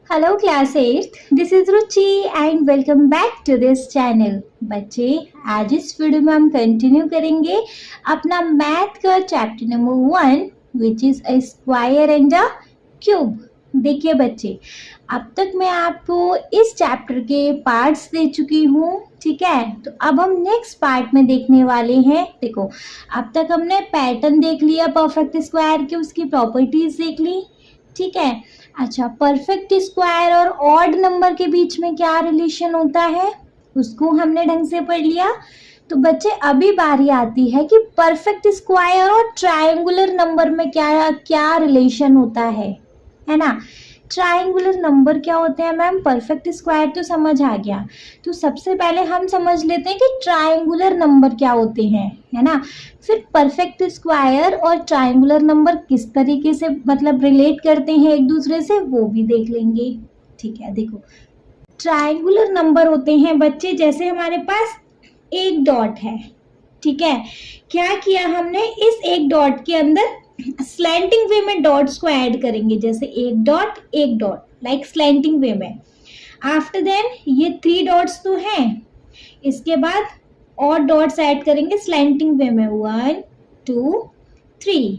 Hello class 8th, this is Ruchi and welcome back to this channel. बच्चे, आज इस video में हम कंटिन्यू करेंगे अपना मैथ का chapter number 1 which is a square and a cube. देखिए बच्चे, अब तक मैं आपको इस चैप्टर के पार्ट्स दे चुकी हूँ, ठीक है। तो अब हम नेक्स्ट पार्ट में देखने वाले हैं। देखो, अब तक हमने पैटर्न देख लिया परफेक्ट स्क्वायर के, उसकी प्रॉपर्टीज देख ली, ठीक है। अच्छा, परफेक्ट स्क्वायर और ऑड नंबर के बीच में क्या रिलेशन होता है उसको हमने ढंग से पढ़ लिया। तो बच्चे, अभी बारी आती है कि परफेक्ट स्क्वायर और ट्रायंगुलर नंबर में क्या क्या रिलेशन होता है ना। ट्रायंगुलर नंबर क्या होते हैं मैम? परफेक्ट स्क्वायर तो समझ आ गया, तो सबसे पहले हम समझ लेते हैं कि ट्रायंगुलर नंबर क्या होते हैं, है ना। फिर परफेक्ट स्क्वायर और ट्रायंगुलर नंबर किस तरीके से मतलब रिलेट करते हैं एक दूसरे से, वो भी देख लेंगे, ठीक है। देखो, ट्रायंगुलर नंबर होते हैं बच्चे, जैसे हमारे पास एक डॉट है, ठीक है। क्या किया हमने, इस एक डॉट के अंदर स्लैंटिंग वे में डॉट्स को ऐड करेंगे, जैसे एक डॉट लाइक स्लैंटिंग वे में। आफ्टर देन ये 3 डॉट्स तो हैं, इसके बाद और डॉट्स ऐड करेंगे स्लैंटिंग वे में, 1 2 3।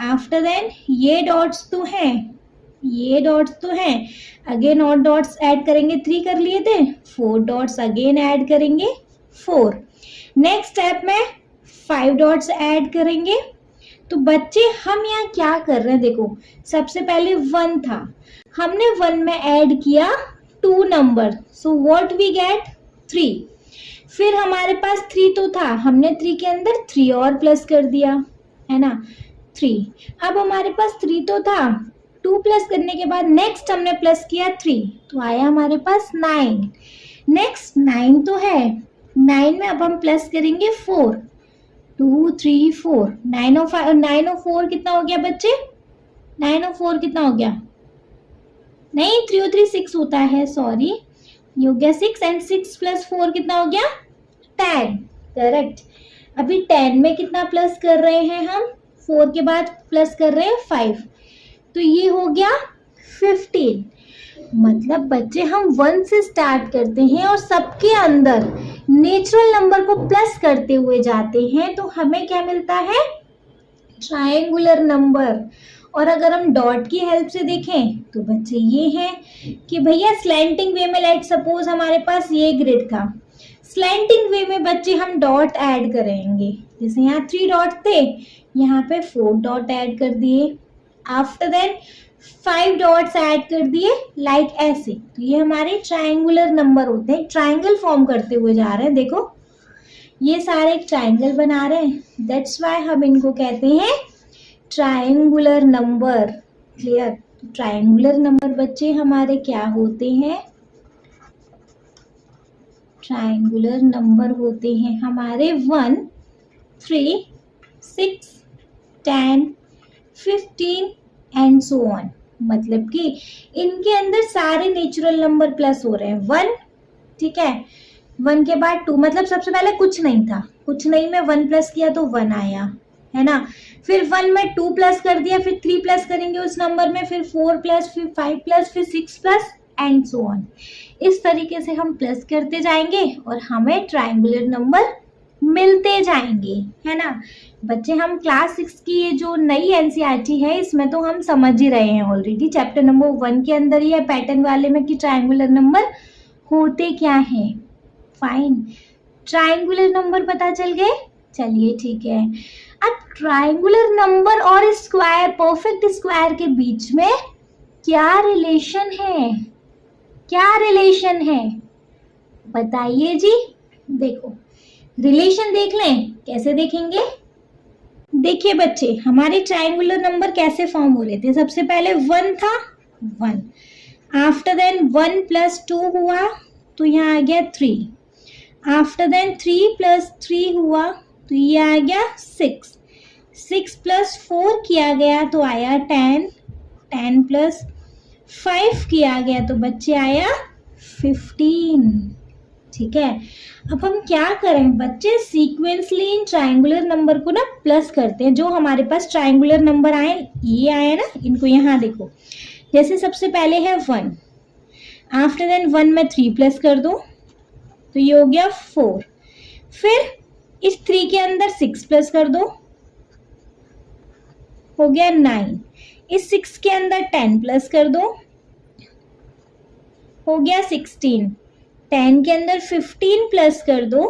आफ्टर देन ये डॉट्स तो हैं, अगेन और डॉट्स ऐड करेंगे, 3 कर लिए थे, 4 डॉट्स अगेन ऐड करेंगे, 4। नेक्स्ट स्टेप में 5 डॉट्स ऐड करेंगे। तो बच्चे, हम यहाँ क्या कर रहे हैं, देखो, सबसे पहले 1 था, हमने 1 में ऐड किया 2 number, so what we get 3। फिर हमारे पास 3 तो था, हमने 3 के अंदर 3 और प्लस कर दिया, है ना, 3। अब हमारे पास 3 तो था, 2 प्लस करने के बाद नेक्स्ट हमने प्लस किया 3, तो आया हमारे पास 9। नेक्स्ट 9 तो है, 9 में अब हम प्लस करेंगे 4, 2 3 4, 9 और 4 कितना हो गया बच्चे? 9 और 4 कितना हो गया? नहीं, 3 और 3 6 होता है, सॉरी, ये हो गया 6 एंड 6 प्लस 4 कितना हो गया? 10, करेक्ट। अभी 10 में कितना प्लस कर रहे हैं हम? 4 के बाद प्लस कर रहे हैं 5, तो ये हो गया 15। मतलब बच्चे, हम 1 से स्टार्ट करते हैं और सबके अंदर नेचुरल नंबर को प्लस करते हुए जाते हैं, तो हमें क्या मिलता है? Triangular number. और अगर हम डॉट की हेल्प से देखें तो बच्चे ये है कि भैया स्लैंटिंग वे में, लेट सपोज हमारे पास ये ग्रिड था, स्लैंटिंग वे में बच्चे हम डॉट ऐड करेंगे, जैसे यहाँ 3 डॉट थे, यहाँ पे 4 डॉट ऐड कर दिए, आफ्टर देन 5 डॉट्स ऐड कर दिए, लाइक ऐसे। तो ये हमारे ट्रायंगुलर नंबर होते हैं, ट्रायंगल फॉर्म करते हुए जा रहे हैं। देखो, ये सारे एक ट्रायंगल बना रहे हैं, दैट्स व्हाई हम इनको कहते हैं triangular number. Clear? Triangular number बच्चे हमारे क्या होते हैं? ट्रायंगुलर नंबर होते हैं हमारे 1 3 6 10 15 एंड सो ऑन। मतलब कि इनके अंदर सारे नेचुरल नंबर प्लस हो रहे हैं। 1, ठीक है, 1 के बाद 2, मतलब सबसे पहले कुछ नहीं था, कुछ नहीं में 1 प्लस किया तो 1 आया, है ना। फिर 1 में 2 प्लस कर दिया, फिर 3 प्लस करेंगे उस नंबर में, फिर 4 प्लस, फिर 5 प्लस, फिर 6 प्लस एंड सो ऑन। इस तरीके से हम प्लस करते जाएंगे और हमें ट्रायंगुलर नंबर मिलते जाएंगे, है ना। बच्चे, हम क्लास 6 की ये जो नई एनसीईआरटी है, इसमें तो हम समझ ही रहे हैं ऑलरेडी, चैप्टर नंबर 1 के अंदर ही है पैटर्न वाले में कि ट्रायंगुलर नंबर होते क्या हैं। फाइन, ट्रायंगुलर नंबर पता चल गए, चलिए ठीक है। अब ट्रायंगुलर नंबर और स्क्वायर, परफेक्ट स्क्वायर के बीच में क्या रिलेशन है? क्या रिलेशन है बताइए जी। देखो, रिलेशन देख लें, कैसे देखेंगे? देखिए बच्चे, हमारे ट्रायंगुलर नंबर कैसे फॉर्म हो रहे थे? सबसे पहले 1 था, 1, आफ्टर देन 1 प्लस 2 हुआ तो यहाँ आ गया 3, आफ्टर देन 3 प्लस 3 हुआ तो ये आ गया 6, 6 प्लस 4 किया गया तो आया 10, 10 प्लस 5 किया गया तो बच्चे आया 15, ठीक है। अब हम क्या करें बच्चे, सीक्वेंसली इन ट्रायंगुलर नंबर को ना प्लस करते हैं। जो हमारे पास ट्रायंगुलर नंबर आए, ये आए ना, इनको यहाँ देखो, जैसे सबसे पहले है 1, आफ्टर देन 1 में 3 प्लस कर दो तो ये हो गया 4। फिर इस 3 के अंदर 6 प्लस कर दो, हो गया 9। इस 6 के अंदर 10 प्लस कर दो, हो गया 16। 10 के अंदर 15 प्लस कर दो,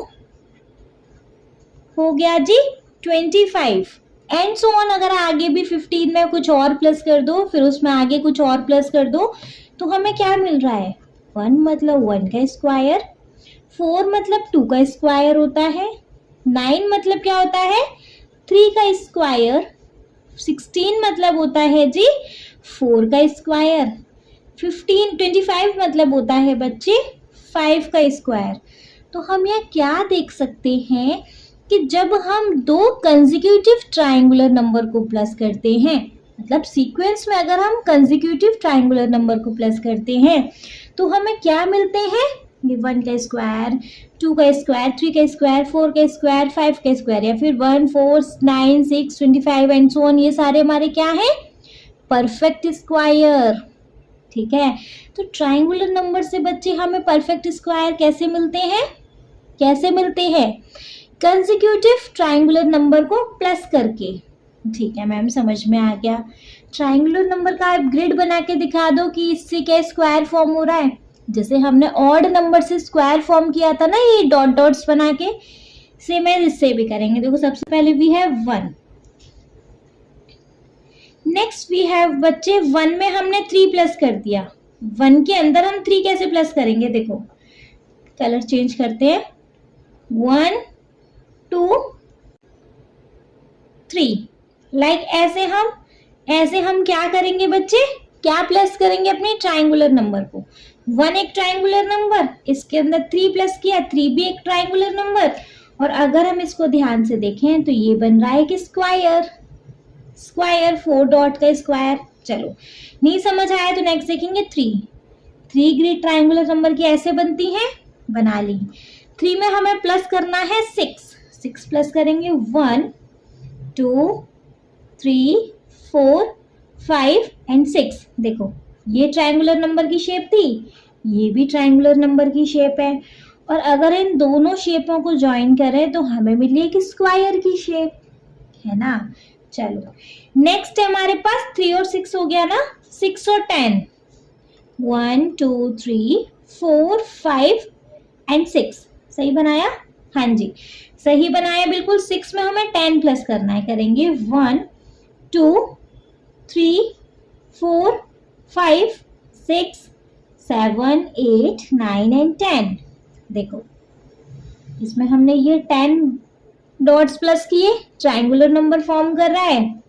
हो गया जी 25। And so on. अगर आगे भी 15 में कुछ और प्लस कर दो, फिर उसमें आगे कुछ और प्लस कर दो, तो हमें क्या मिल रहा है? 1 मतलब 1 का स्क्वायर, 4 मतलब 2 का स्क्वायर होता है, 9 मतलब क्या होता है? 3 का स्क्वायर, 16 मतलब होता है जी 4 का स्क्वायर, 25 मतलब होता है बच्चे 5 का स्क्वायर। तो हम यह क्या देख सकते हैं कि जब हम दो कंसेक्यूटिव ट्रायंगुलर नंबर को प्लस करते हैं, मतलब सीक्वेंस में अगर हम कंसेक्यूटिव ट्रायंगुलर नंबर को प्लस करते हैं तो हमें क्या मिलते हैं? ये 1 का स्क्वायर, 2 का स्क्वायर, 3 का स्क्वायर, 4 का स्क्वायर, 5 का स्क्वायर, या फिर 1, 4, 9, 6, 25 एंड सो ऑन। ये सारे हमारे क्या हैं? Perfect square. ठीक है, तो ट्रायंगुलर नंबर से बच्चे हमें परफेक्ट स्क्वायर कैसे मिलते हैं? कैसे मिलते हैं? कंसेक्यूटिव ट्रायंगुलर नंबर को प्लस करके। ठीक है मैम, समझ में आ गया। ट्रायंगुलर नंबर का आप ग्रिड बना के दिखा दो कि इससे क्या स्क्वायर फॉर्म हो रहा है। जैसे हमने ऑड नंबर से स्क्वायर फॉर्म किया था ना, ये डॉट डॉट्स बना के, सेम है इससे भी करेंगे। देखो सबसे पहले we have 1, next we have बच्चे 1 में हमने 3 प्लस कर दिया। 1 के अंदर हम 3 कैसे प्लस करेंगे? देखो कलर चेंज करते हैं, 1 2 3, लाइक ऐसे हम क्या करेंगे बच्चे? क्या प्लस करेंगे अपने ट्रायंगुलर नंबर को? 1 एक ट्रायंगुलर नंबर, इसके अंदर 3 प्लस किया, 3 भी एक ट्रायंगुलर नंबर, और अगर हम इसको ध्यान से देखें तो ये बन रहा है कि स्क्वायर, 4 डॉट का स्क्वायर। चलो नहीं समझ आया तो नेक्स्ट देखेंगे 3 ग्रिड ट्रायंगुलर नंबर की ऐसे बनती हैं, बना ली। 3 में हमें प्लस करना है 6 प्लस करेंगे 1 2 3 4 5 एंड 6। देखो ये ट्रायंगुलर नंबर की शेप थी, ये भी ट्रायंगुलर नंबर की शेप है, और अगर इन दोनों शेपों को ज्वाइन करें तो हमें मिली एक स्क्वायर की शेप, है ना। चलो नेक्स्ट है हमारे पास 3 और 6 हो गया ना, 6 और 10, 1 2 3 4 5 एंड 6। सही बनाया? हाँ जी सही बनाया बिल्कुल। 6 में हमें 10 प्लस करना है, करेंगे 1 2 3 4 5 6 7 8 9 एंड 10। देखो इसमें हमने ये 10 डॉट्स प्लस किए, ट्रायंगुलर नंबर फॉर्म कर रहा है।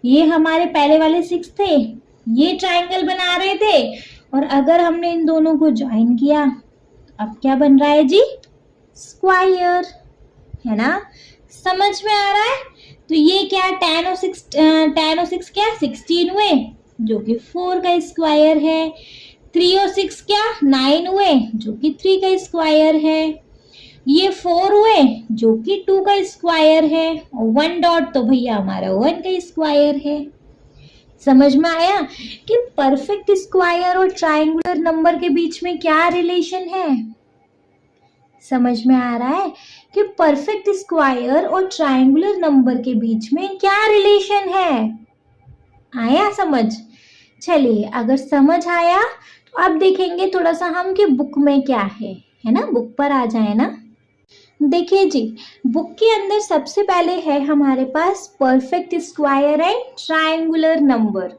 ये हमारे पहले वाले 6 थे, ये ट्रायंगल बना रहे थे, और अगर हमने इन दोनों को ज्वाइन किया अब क्या बन रहा है जी? स्क्वायर, है ना। समझ में आ रहा है? तो ये क्या 10 और 6 क्या 16 हुए जो कि 4 का स्क्वायर है, 3 और 6 क्या 9 हुए जो कि 3 का स्क्वायर है, ये 4 हुए जो कि 2 का स्क्वायर है, और 1 डॉट तो भैया हमारा 1 का स्क्वायर है। समझ में आया कि परफेक्ट स्क्वायर और ट्रायंगुलर नंबर के बीच में क्या रिलेशन है? समझ में आ रहा है कि परफेक्ट स्क्वायर और ट्रायंगुलर नंबर के बीच में क्या रिलेशन है? आया समझ? चलिए अगर समझ आया तो अब देखेंगे थोड़ा सा हम कि बुक में क्या है ना। बुक पर आ जाए ना। देखिए जी, बुक के अंदर सबसे पहले है हमारे पास perfect square and triangular number.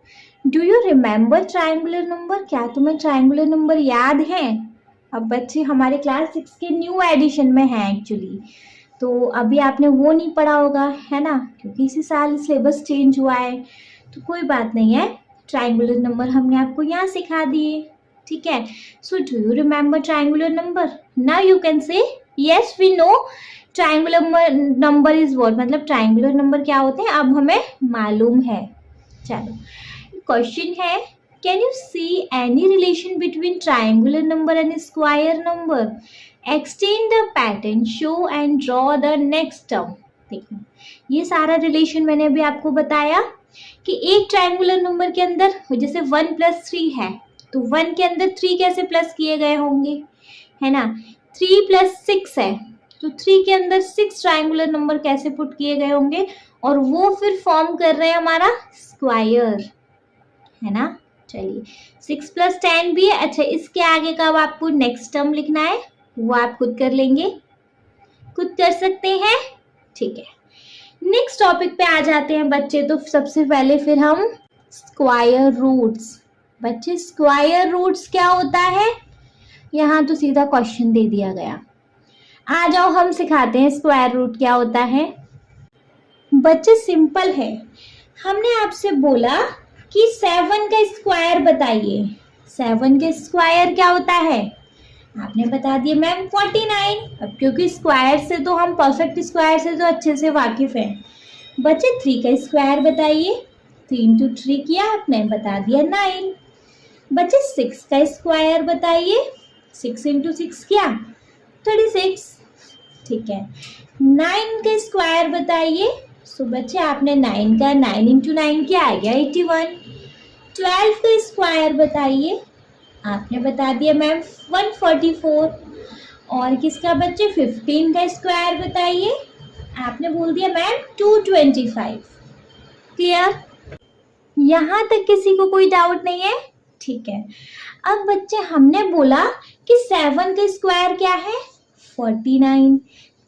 Do you remember triangular number? क्या तुम्हें ट्रायंगुलर नंबर याद है? अब बच्चे हमारे क्लास 6 के न्यू एडिशन में हैं एक्चुअली, तो अभी आपने वो नहीं पढ़ा होगा, है ना, क्योंकि इसी साल सिलेबस चेंज हुआ है। तो कोई बात नहीं है, ट्रायंगुलर नंबर हमने आपको यहाँ सिखा दिए। ठीक है, so do you remember triangular number? Now you can say yes we know triangular number is what, मतलब ट्रायंगुलर नंबर क्या होते हैं अब हमें मालूम है। चलो क्वेश्चन है, can you see any relation between triangular number and square number? Extend the pattern, show and draw the next term. देखो ये सारा रिलेशन मैंने अभी आपको बताया कि एक ट्रायंगुलर नंबर के अंदर जैसे 1 + 3 है, तो 1 के अंदर 3 कैसे प्लस किए गए होंगे, है ना। 3 + 6 है, तो 3 के अंदर 6 ट्रायंगुलर नंबर कैसे पुट किए गए होंगे, और वो फिर फॉर्म कर रहे हैं हमारा स्क्वायर, है ना। चलिए 6 + 10 भी है। अच्छा, इसके आगे का अब आपको नेक्स्ट टर्म लिखना है, वो आप खुद कर लेंगे, खुद कर सकते हैं, ठीक है। नेक्स्ट टॉपिक पे आ जाते हैं बच्चे। तो सबसे पहले फिर हम स्क्वायर रूट्स। बच्चे स्क्वायर रूट्स क्या होता है, यहाँ तो सीधा क्वेश्चन दे दिया गया। आ जाओ हम सिखाते हैं स्क्वायर रूट क्या होता है। बच्चे सिंपल है, हमने आपसे बोला कि 7 का स्क्वायर बताइए। 7 का स्क्वायर क्या होता है, आपने बता दिया मैम 49। अब क्योंकि स्क्वायर से तो हम परफेक्ट स्क्वायर से तो अच्छे से वाकिफ हैं। बच्चे 3 का स्क्वायर बताइए। 3 × 3 किया आपने, बता दिया 9। बच्चे 6 का स्क्वायर बताइए। 6 × 6 किया 36, ठीक है। 9 का स्क्वायर बताइए। सो बच्चे आपने 9 का 9 × 9 किया, आ गया 81। 12 का स्क्वायर बताइए, आपने बता दिया मैम 144। और किसका बच्चे 15 का स्क्वायर बताइए, आपने बोल दिया मैम 225। क्लियर, यहाँ तक किसी को कोई डाउट नहीं है, ठीक है। अब बच्चे हमने बोला कि 7 का स्क्वायर क्या है 49,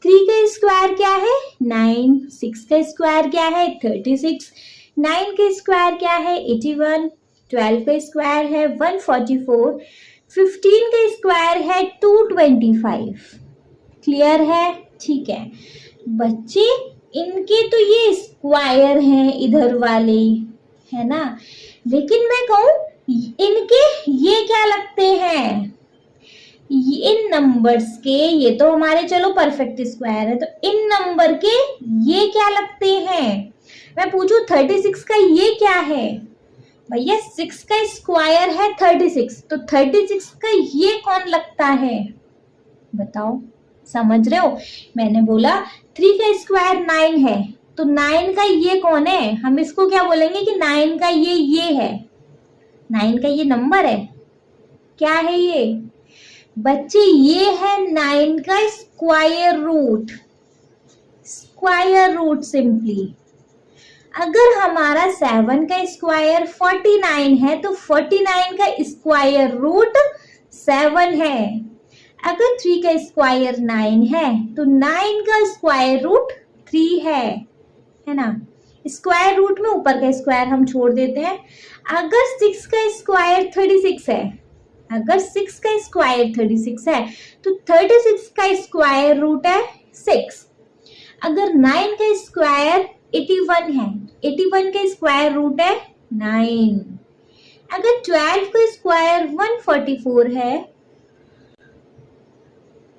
3 का स्क्वायर क्या है 9, 6 का स्क्वायर क्या है 36, 9 का स्क्वायर क्या है 81, 12 का स्क्वायर है 144, 15 का स्क्वायर है 225। क्लियर है, ठीक है। बच्चे इनके तो ये स्क्वायर हैं इधर वाले, है ना, लेकिन मैं कहूँ इनके ये क्या लगते हैं, इन नंबर्स के, ये तो हमारे चलो परफेक्ट स्क्वायर है, तो इन नंबर के ये क्या लगते हैं। मैं पूछूं 36 का ये क्या है, भैया 6 का स्क्वायर है 36, तो 36 का ये कौन लगता है, बताओ, समझ रहे हो। मैंने बोला 3 का स्क्वायर 9 है, तो 9 का ये कौन है, हम इसको क्या बोलेंगे कि 9 का ये है, 9 का ये नंबर है, क्या है ये बच्चे, ये है 9 का square root. Square root simply, अगर हमारा 7 का स्क्वायर 49 है तो 49 का स्क्वायर रूट 7 है। अगर 3 का स्क्वायर 9 है तो 9 का स्क्वायर रूट 3 है ना। स्क्वायर रूट में ऊपर का स्क्वायर हम छोड़ देते हैं। अगर 6 का स्क्वायर 36 है, अगर 6 का स्क्वायर 36 है तो 36 का स्क्वायर रूट है 6। अगर 9 का स्क्वायर 81 है, 81 का स्क्वायर रूट है 9। अगर 12 का स्क्वायर 144 है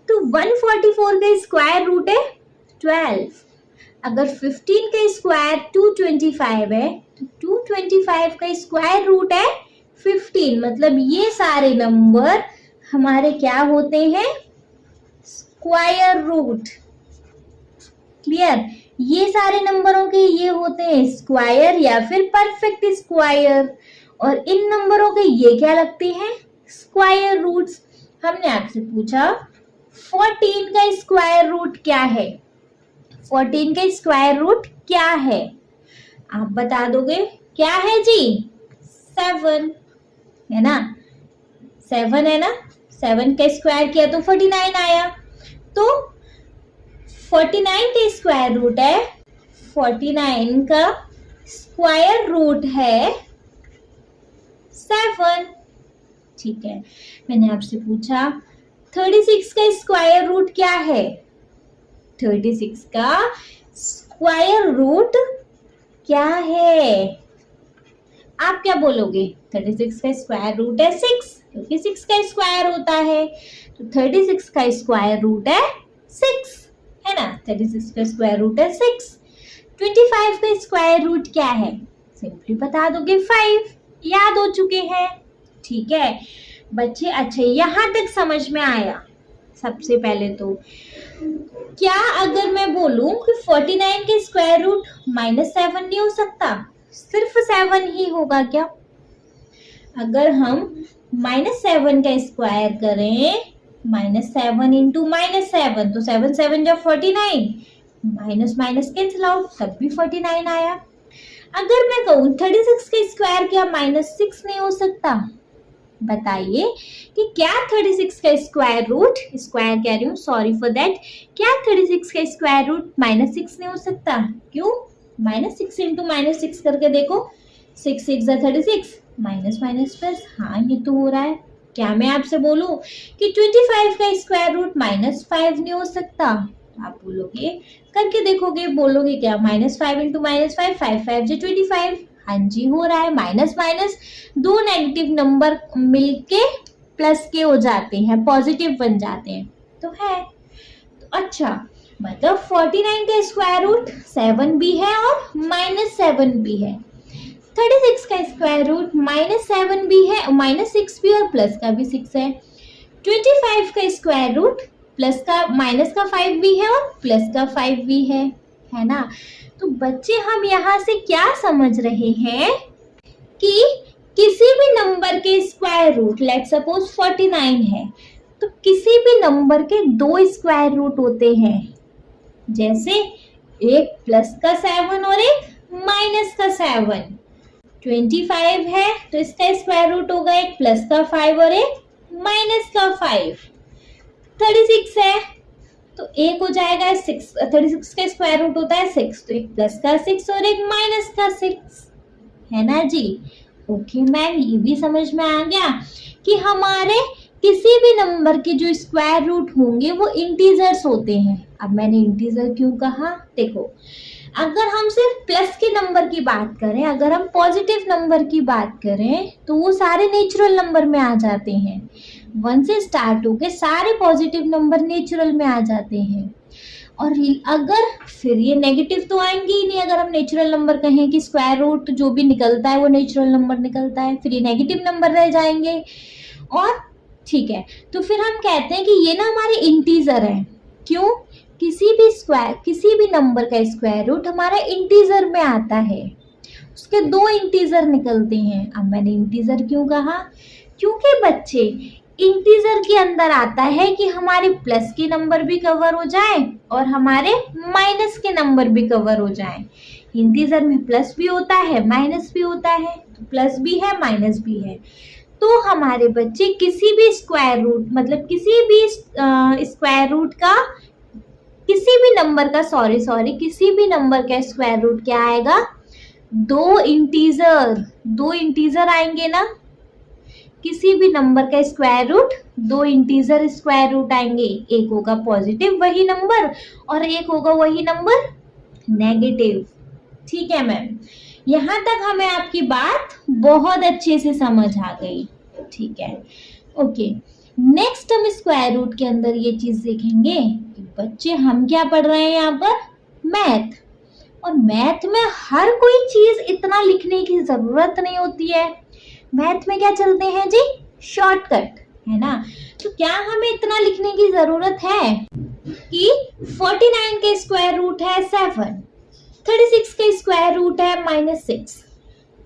तो 144 का स्क्वायर रूट है 12। अगर 15 का स्क्वायर 225 है तो 225 का स्क्वायर रूट है 15। मतलब ये सारे नंबर हमारे क्या होते हैं, स्क्वायर रूट। क्लियर, ये सारे नंबरों के ये होते हैं स्क्वायर या फिर परफेक्ट स्क्वायर, और इन नंबरों के ये क्या लगते हैं, स्क्वायर रूट्स। हमने आपसे पूछा 14 का स्क्वायर रूट क्या है, 14 का स्क्वायर रूट क्या है, आप बता दोगे क्या है जी, 7 है ना, 7 है ना। 7 का स्क्वायर किया तो 49 आया, तो 49 का स्क्वायर रूट है, 49 का स्क्वायर रूट है 7। ठीक है, मैंने आपसे पूछा 36 का स्क्वायर रूट क्या है, 36 का स्क्वायर रूट क्या है, आप क्या बोलोगे, 36 का स्क्वायर रूट है 6, क्योंकि 6 का स्क्वायर होता है, तो 36 का स्क्वायर रूट है 6, है ना। 36 का स्क्वायर रूट है 6। 25 का स्क्वायर रूट क्या है, सिंपली बता दोगे 5, याद हो चुके हैं। ठीक है बच्चे, अच्छा यहाँ तक समझ में आया। सबसे पहले तो क्या अगर मैं बोलूं कि 49 के स्क्वायर रूट -7 नहीं हो सकता, सिर्फ 7 ही होगा क्या। अगर हम -7 का स्क्वायर करें, -7 इंटू -7 तो 7 7 जब 49, माइनस माइनस कैंसिल आउट, तब भी 49 आया। अगर मैं कहूँ 36 का स्क्वायर क्या -6 नहीं हो सकता? बताइए कि क्या 36 का स्क्वायर रूट, स्क्वायर कह रही हूँ, सॉरी फॉर दैट, क्या 36 का स्क्वायर रूट -6 नहीं हो सकता? क्यों? -6 इंटू -6 करके देखो, 6 6 36, माइनस माइनस प्लस, हाँ ये तो हो रहा है। क्या मैं आपसे बोलूं कि 25 का स्क्वायर रूट -5 नहीं हो सकता? आप बोलोगे, करके देखोगे, बोलोगे क्या, -5 इंटू -5, 5 5 जो 25, हाँ जी हो रहा है। माइनस माइनस दो नेगेटिव नंबर मिलके प्लस के हो जाते हैं, पॉजिटिव बन जाते हैं, तो है। तो अच्छा, मतलब 49 का स्क्वायर रूट 7 भी है और -7 भी है। 36 का स्क्वायर रूट -7 भी है, -6 भी और प्लस का भी 6 है। 25 का स्क्वायर रूट प्लस का माइनस का 5 भी है और प्लस का 5 भी है ना। तो बच्चे हम यहाँ से क्या समझ रहे हैं कि किसी भी नंबर के स्क्वायर रूट, लेट सपोज 49 है, तो किसी भी नंबर के 2 स्क्वायर रूट होते हैं, जैसे एक प्लस का 7 और एक माइनस का 7। 25 है तो इसका स्क्वायर रूट होगा एक प्लस का 5 और एक माइनस का 5। 36 है तो एक हो जाएगा 6, 36 का स्क्वायर रूट होता है 6, तो एक प्लस का 6 और एक माइनस का 6, है ना जी। ओके मैम, ये भी समझ में आ गया कि हमारे किसी भी नंबर के जो स्क्वायर रूट होंगे वो इंटीजर्स होते हैं। अब मैंने इंटीजर क्यों कहा, देखो, अगर हम सिर्फ प्लस के नंबर की बात करें, अगर हम पॉजिटिव नंबर की बात करें, तो वो सारे नेचुरल नंबर में आ जाते हैं। 1 से स्टार्ट होके सारे पॉजिटिव नंबर नेचुरल में आ जाते हैं। और अगर फिर ये नेगेटिव तो आएंगे ही नहीं, अगर हम नेचुरल नंबर कहें कि स्क्वायर रूट जो भी निकलता है वो नेचुरल नंबर निकलता है, फिर ये नेगेटिव नंबर रह जाएंगे। और ठीक है, तो फिर हम कहते हैं कि ये ना हमारे इंटीजर है। क्यों? किसी भी नंबर का स्क्वायर रूट हमारा इंटीजर में आता है, उसके 2 इंटीजर निकलते हैं। अब मैंने इंटीजर क्यों कहा, क्योंकि बच्चे इंटीजर के अंदर आता है कि हमारे प्लस के नंबर भी कवर हो जाए और हमारे माइनस के नंबर भी कवर हो जाए। इंटीजर में प्लस भी होता है माइनस भी होता है, तो प्लस भी है माइनस भी है। तो हमारे बच्चे किसी भी स्क्वायर रूट, मतलब किसी भी स्क्वायर रूट का, किसी भी नंबर का किसी भी नंबर का स्क्वायर रूट क्या आएगा, 2 इंटीजर आएंगे ना। किसी भी नंबर का square root 2 integer square root आएंगे, एक होगा पॉजिटिव वही नंबर और एक होगा वही नंबर नेगेटिव। ठीक है मैम, यहाँ तक हमें आपकी बात बहुत अच्छे से समझ आ गई। ठीक है, ओके। नेक्स्ट हम स्क्वायर रूट के अंदर ये चीज देखेंगे कि बच्चे हम क्या पढ़ रहे हैं यहाँ पर, मैथ। और मैथ में हर कोई चीज इतना लिखने की जरूरत नहीं होती है। मैथ में क्या चलते हैं जी, शॉर्टकट, है ना। तो क्या हमें इतना लिखने की जरूरत है कि 49 का स्क्वायर रूट है 7, 36 का स्क्वायर रूट है -6,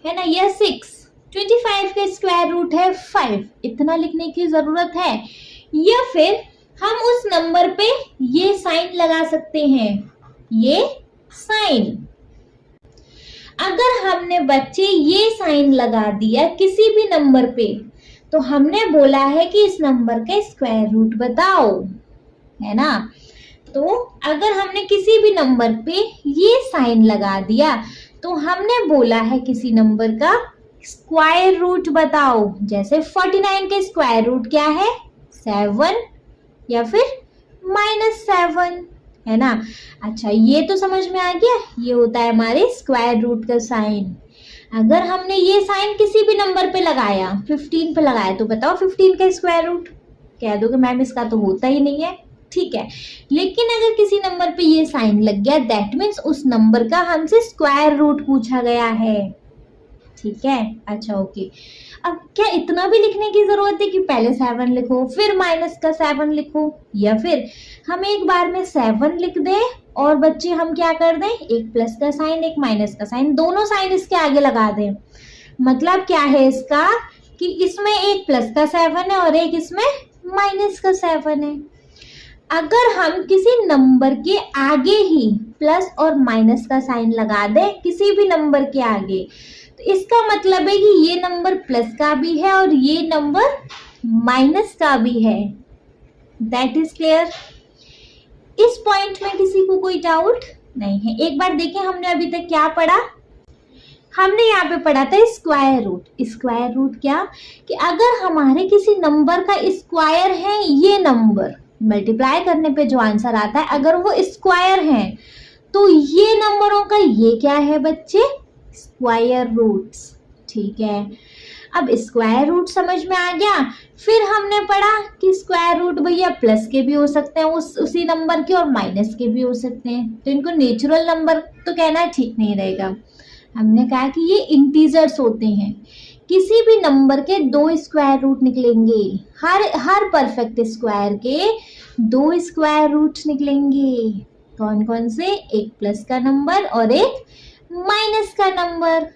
है ना, या 6, 25 का स्क्वायर रूट है 5, इतना लिखने की जरूरत है? या फिर हम उस नंबर पे ये साइन लगा सकते हैं, ये साइन। अगर हमने बच्चे ये साइन लगा दिया किसी भी नंबर पे, तो हमने बोला है कि इस नंबर का स्क्वायर रूट बताओ, है ना। तो अगर हमने किसी भी नंबर पे ये साइन लगा दिया तो हमने बोला है किसी नंबर का स्क्वायर रूट बताओ। जैसे 49 का स्क्वायर रूट क्या है, 7 या फिर -7, है ना। अच्छा, ये तो समझ में आ गया, ये होता है हमारे स्क्वायर रूट का साइन। अगर हमने ये साइन किसी भी नंबर पे लगाया, 15 पे लगाया, तो बताओ 15 का स्क्वायर रूट, कह दोगे मैम इसका तो होता ही नहीं है। ठीक है, लेकिन अगर किसी नंबर पे ये साइन लग गया, दैट मीन्स उस नंबर का हमसे स्क्वायर रूट पूछा गया है। ठीक है, अच्छा ओके। अब क्या इतना भी लिखने की जरूरत है कि पहले 7 लिखो फिर माइनस का 7 लिखो, या फिर हम एक बार में 7 लिख दें और बच्चे हम क्या कर दें, एक प्लस का साइन एक माइनस का साइन, दोनों साइन इसके आगे लगा दें। मतलब क्या है इसका कि इसमें एक प्लस का 7 है और एक इसमें माइनस का 7 है। अगर हम किसी नंबर के आगे ही प्लस और माइनस का साइन लगा दें किसी भी नंबर के आगे, तो इसका मतलब है कि ये नंबर प्लस का भी है और ये नंबर माइनस का भी है। That is clear. इस पॉइंट में किसी को कोई डाउट नहीं है। एक बार देखें हमने अभी तक क्या पढ़ा। हमने यहाँ पे पढ़ा था स्क्वायर रूट। स्क्वायर रूट क्या कि अगर हमारे किसी नंबर का स्क्वायर है, ये नंबर मल्टीप्लाई करने पे जो आंसर आता है अगर वो स्क्वायर है, तो ये नंबरों का ये क्या है बच्चे, स्क्वायर रूट्स। ठीक है, अब स्क्वायर रूट समझ में आ गया। फिर हमने पढ़ा कि स्क्वायर रूट भैया प्लस के भी हो सकते हैं उसी नंबर के और माइनस के भी हो सकते हैं, तो इनको नेचुरल नंबर तो कहना ठीक नहीं रहेगा। हमने कहा कि ये इंटीजर्स होते हैं। किसी भी नंबर के 2 स्क्वायर रूट निकलेंगे, हर परफेक्ट स्क्वायर के 2 स्क्वायर रूट्स निकलेंगे। कौन कौन से, एक प्लस का नंबर और एक माइनस का नंबर।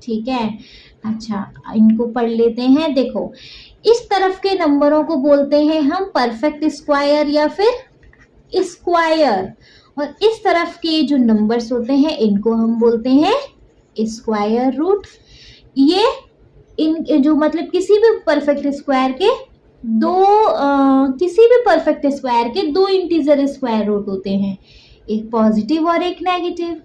ठीक है, अच्छा इनको पढ़ लेते हैं। देखो इस तरफ के नंबरों को बोलते हैं हम परफेक्ट स्क्वायर या फिर स्क्वायर, और इस तरफ के जो नंबर्स होते हैं इनको हम बोलते हैं स्क्वायर रूट। ये इन जो मतलब किसी भी परफेक्ट स्क्वायर के दो इंटीजर स्क्वायर रूट होते हैं, एक पॉजिटिव और एक नेगेटिव।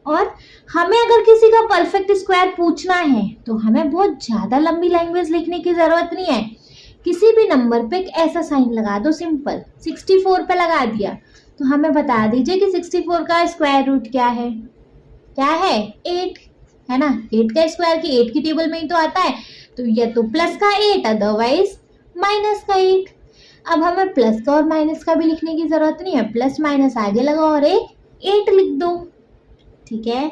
और हमें अगर किसी का परफेक्ट स्क्वायर पूछना है तो हमें बहुत ज़्यादा लंबी लैंग्वेज लिखने की ज़रूरत नहीं है। किसी भी नंबर पे एक ऐसा साइन लगा दो, सिंपल 64 पे लगा दिया तो हमें बता दीजिए कि 64 का स्क्वायर रूट क्या है। क्या है, 8 है ना। 8 का स्क्वायर की 8 की टेबल में ही तो आता है, तो या तो प्लस का 8 अदरवाइज माइनस का 8। अब हमें प्लस का और माइनस का भी लिखने की ज़रूरत नहीं है, प्लस माइनस आगे लगा और एक 8 लिख दो। ठीक है,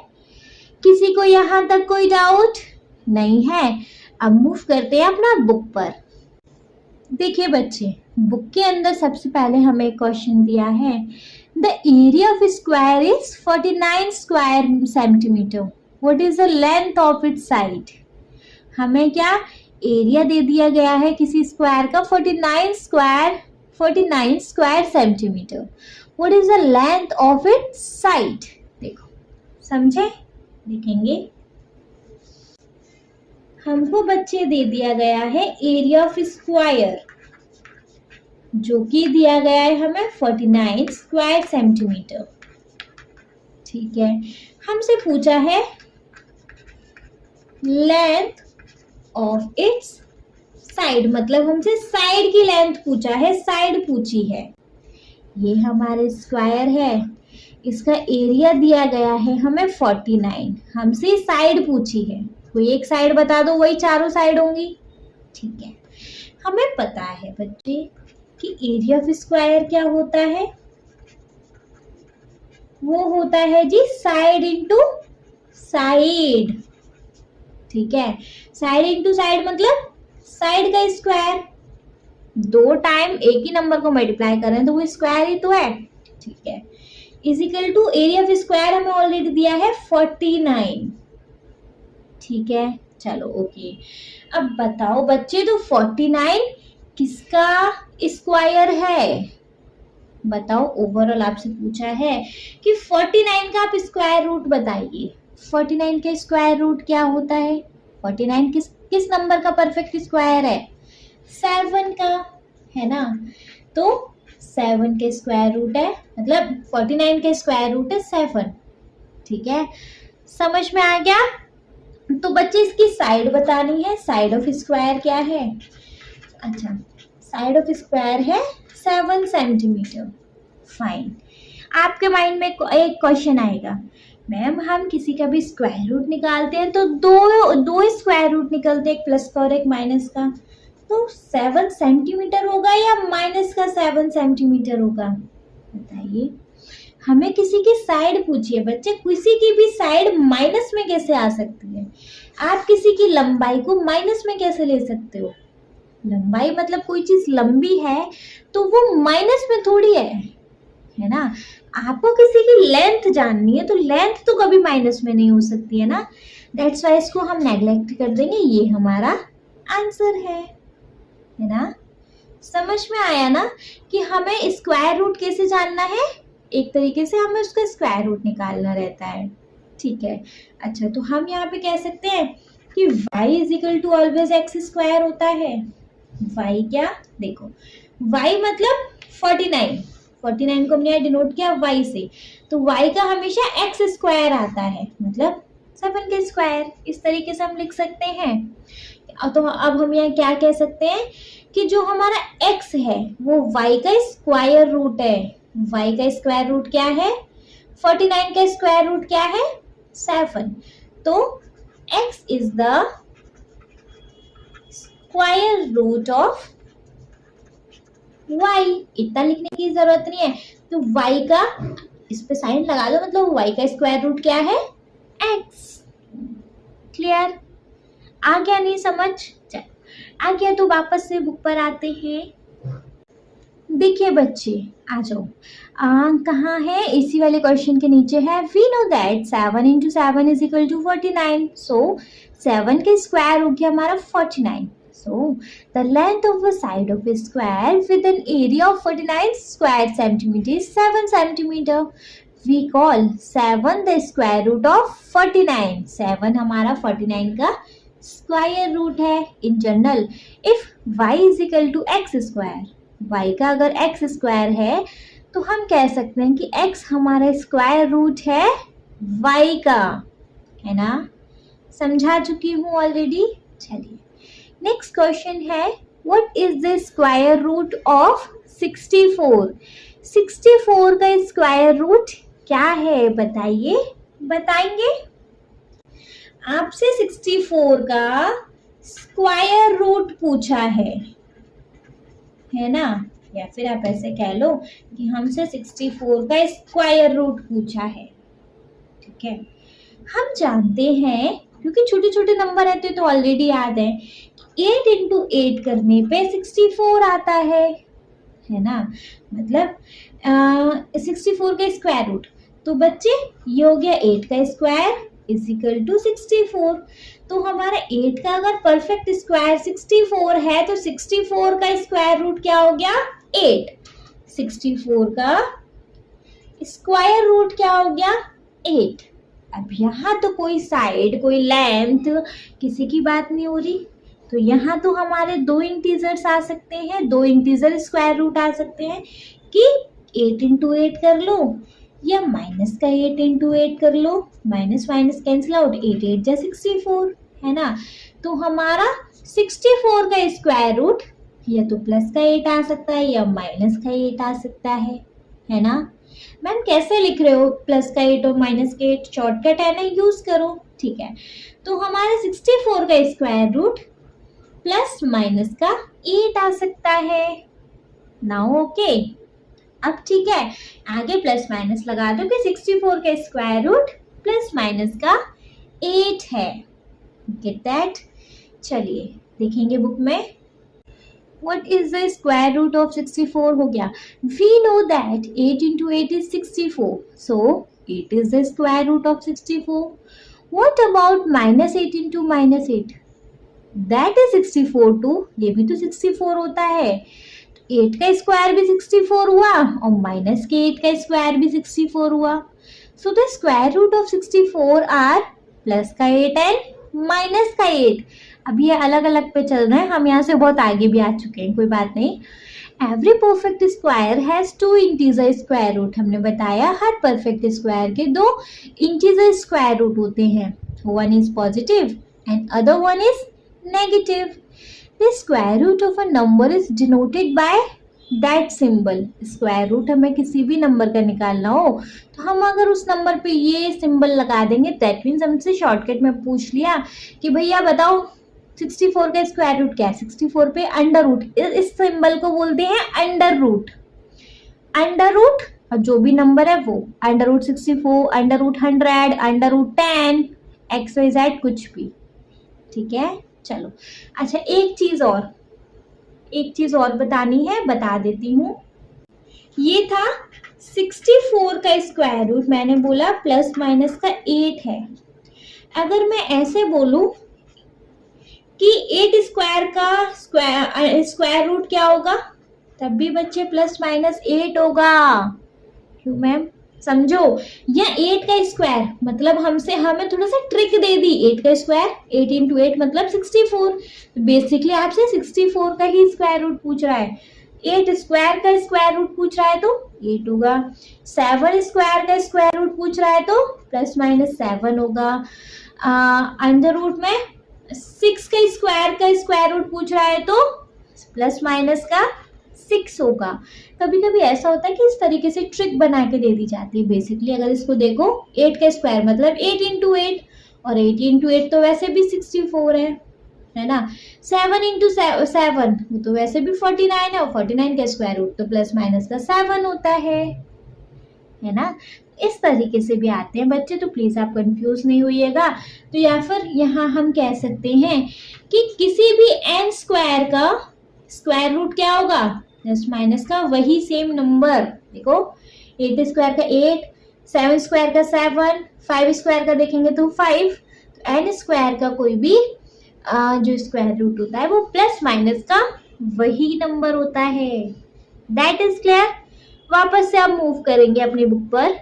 किसी को यहाँ तक कोई डाउट नहीं है। अब मूव करते हैं अपना बुक पर। देखिए बच्चे, बुक के अंदर सबसे पहले हमें एक क्वेश्चन दिया है, the area of square is 49 square centimetre, what is the length of its side. हमें क्या एरिया दे दिया गया है किसी स्क्वायर का 49 square centimetre, what is the length of its side. देखो समझे, देखेंगे हमको बच्चे दे दिया गया है एरिया ऑफ स्क्वायर, जो कि दिया गया है हमें 49 स्क्वायर सेंटीमीटर। ठीक है, हमसे पूछा है लेंथ ऑफ इट्स साइड, मतलब हमसे साइड की लेंथ पूछा है, साइड पूछी है। ये हमारे स्क्वायर है, इसका एरिया दिया गया है हमें 49, हमसे साइड पूछी है, कोई एक साइड बता दो, वही चारों साइड होंगी। ठीक है, हमें पता है बच्चे कि एरिया ऑफ स्क्वायर क्या होता है, वो होता है जी साइड इंटू साइड। ठीक है, साइड इंटू साइड मतलब साइड का स्क्वायर, 2 टाइम एक ही नंबर को मल्टीप्लाई कर रहे हैं तो वो स्क्वायर ही तो है। ठीक है, is equal to area of square हमें ऑलरेडी दिया है 49। ठीक है, चलो ओके। अब बताओ बच्चे, तो 49 किसका स्क्वायर है, बताओ। ओवरऑल आपसे पूछा है कि 49 का आप स्क्वायर रूट बताइए। 49 का स्क्वायर रूट क्या होता है, 49 किस नंबर का परफेक्ट स्क्वायर है, 7 का, है ना। तो 7 के स्क्वायर रूट है, मतलब 49 के स्क्वायर रूट है 7। ठीक है, समझ में आ गया। तो बच्चे इसकी साइड बतानी है, साइड ऑफ स्क्वायर क्या है। अच्छा, साइड ऑफ स्क्वायर है 7 सेंटीमीटर। फाइन, आपके माइंड में एक क्वेश्चन आएगा, मैम हम किसी का भी स्क्वायर रूट निकालते हैं तो दो स्क्वायर रूट निकलते हैं, एक प्लस का और एक माइनस का, तो 7 सेंटीमीटर होगा या माइनस का 7 सेंटीमीटर होगा, बताइए। हमें किसी की साइड पूछिए बच्चे, किसी की भी साइड माइनस में कैसे आ सकती है। आप किसी की लंबाई को माइनस में कैसे ले सकते हो, लंबाई मतलब कोई चीज लंबी है तो वो माइनस में थोड़ी है ना। आपको किसी की लेंथ जाननी है तो लेंथ तो कभी माइनस में नहीं हो सकती है ना। दैट्स वाई इसको हम नेग्लेक्ट कर देंगे, ये हमारा आंसर है ना। समझ में आया ना कि हमें स्क्वायर रूट कैसे जानना है, एक तरीके से हमें उसका स्क्वायर रूट निकालना रहता है, ठीक है। अच्छा, तो हम यहाँ पे कह सकते हैं कि y is equal to always x square होता है। y क्या, देखो y मतलब 49 को हमने डिनोट किया y से, तो y का हमेशा एक्स स्क्वायर आता है, मतलब 7 के स्क्वायर, इस तरीके से हम लिख सकते हैं। तो अब हम यहाँ क्या कह सकते हैं कि जो हमारा x है वो y का स्क्वायर रूट है। y का स्क्वायर रूट क्या है, 49 का स्क्वायर रूट क्या है, 7। तो x is the square root of y। इतना लिखने की जरूरत नहीं है, तो y का इस पे साइन लगा दो, मतलब y का स्क्वायर रूट क्या है, x। क्लियर, आ गया नहीं समझ, चल आ गया तो वापस से बुक पर आते हैं। देखिए बच्चे आ जाओ, कहाँ है, इसी वाले क्वेश्चन के नीचे है। We know that 7 into 7 is equal to 49, so 7 का स्क्वायर हो गया हमारा 49। So the length of a side of a square with an area of 49 square centimeter is 7 centimeter. We call 7 the square root of 49. 7 हमारा 49 का square root है। In general if y is equal to x square, y का अगर x square है तो हम कह सकते हैं कि x हमारा स्क्वायर रूट है y का, है ना। समझा चुकी हूँ ऑलरेडी। चलिए नेक्स्ट क्वेश्चन है, what is the square root of 64। 64 का स्क्वायर रूट क्या है बताइए, बताएंगे। आपसे 64 का स्क्वायर रूट पूछा है ना, या फिर आप ऐसे कह लो कि हमसे 64 का स्क्वायर रूट पूछा है, ठीक है। हम जानते हैं, क्योंकि छोटे छोटे नंबर रहते हैं तो ऑलरेडी याद है, 8 इंटू 8 करने पे 64 आता है ना। मतलब 64 का स्क्वायर रूट, तो बच्चे ये हो गया 8 का स्क्वायर इज इक्वल टू 64। तो हमारा 8 का अगर परफेक्ट स्क्वायर 64 है तो 64 का स्क्वायर रूट क्या हो गया, 8। 64 का स्क्वायर रूट क्या हो गया, 8। अब यहाँ तो कोई साइड, कोई लेंथ, किसी की बात नहीं हो रही, तो यहाँ तो हमारे दो इंटीजर्स आ सकते हैं, दो इंटीजर स्क्वायर रूट आ सकते हैं कि 8 इंटू 8 कर लो या माइनस का 8 इंटू 8 कर लो, माइनस माइनस कैंसिल आउट, 8 8 जा 64, है ना। तो हमारा 64 का स्क्वायर रूट या तो प्लस का 8 आ सकता है या माइनस का 8 आ सकता है ना। मैम कैसे लिख रहे हो, प्लस का 8 और माइनस का 8, शॉर्टकट है ना, यूज करो, ठीक है। तो हमारे 64 का स्क्वायर रूट प्लस माइनस का 8 आ सकता है ना, ओके। अब ठीक है, आगे प्लस माइनस लगा दो कि 64 का स्क्वायर रूट प्लस माइनस का 8 है, गेट दैट। चलिए देखेंगे बुक में, What is the square root of 64 हो गया। We know that 8 into 8 is 64. So 8 is the square root of 64. What about minus 8 into minus 8? That is 64 too. ये भी तो 64 होता है। 8 का स्क्वायर भी 64 हुआ और माइनस के 8 का स्क्वायर भी 64 हुआ। So the square root of 64 are plus का 8 एंड माइनस का 8। अब ये अलग अलग पे चल रहे हैं, हम यहाँ से बहुत आगे भी आ चुके हैं, कोई बात नहीं। Every perfect square has two integer square root. हमने बताया हर परफेक्ट स्क्वायर के दो इंटीजर स्क्वायर रूट होते हैं, one is positive and other one is negative. The square root of a number is denoted by that symbol. Square root हमें किसी भी number का निकालना हो तो हम अगर उस नंबर पे ये सिंबल लगा देंगे, दैट मीन्स हमसे शॉर्टकट में पूछ लिया कि भैया बताओ 64 का स्क्वायर रूट क्या है। 64 पे अंडर रूट, इस सिंबल को बोलते हैं अंडर रूट। अंडर रूट और जो भी नंबर है वो under root 64, under root 100, under root 10, x y z कुछ भी, ठीक है। चलो अच्छा, एक चीज और बतानी है, बता देती हूँ। ये था 64 का स्क्वायर रूट, मैंने बोला प्लस माइनस का 8 है। अगर मैं ऐसे बोलूं कि 8 स्क्वायर का स्क्वायर रूट क्या होगा, तब भी बच्चे प्लस माइनस 8 होगा। क्यों मैम, समझो, या 8 का स्क्वायर मतलब हमें थोड़ा सा ट्रिक दे दी। 8 का स्क्वायर 8 इंटू 8 मतलब 64। बेसिकली आपसे 64 का ही स्क्वायर रूट पूछ रहा है। 8 स्क्वायर का स्क्वायर रूट पूछ रहा है तो 8 होगा। 7 स्क्वायर का स्क्वायर रूट पूछ रहा है तो प्लस माइनस 7 होगा। अंडर रूट में 6 का स्क्वायर रूट पूछ रहा है तो प्लस माइनस का 6 होगा। कभी कभी ऐसा होता है कि इस तरीके से ट्रिक बना के दे दी जाती है। बेसिकली अगर इसको देखो, 8 का स्क्वायर मतलब 8 इंटू 8, और 8 इंटू 8 तो वैसे भी 64 है ना। 7 इंटू 7 वो तो वैसे भी 49 है, और 49 का स्क्वायर रूट तो प्लस माइनस का 7 होता है ना। इस तरीके से भी आते हैं बच्चे, तो प्लीज आप कंफ्यूज नहीं होइएगा। तो या फिर यहाँ हम कह सकते हैं कि किसी भी n स्क्वायर का स्क्वायर रूट क्या होगा, प्लस माइनस का वही सेम नंबर। देखो 8 स्क्वायर का 8, 7 स्क्वायर का 7, 5 स्क्वायर का देखेंगे तो 5, तो n स्क्वायर का कोई भी जो स्क्वायर रूट होता है वो प्लस माइनस का वही नंबर होता है। That is clear. वापस से आप मूव करेंगे अपनी बुक पर।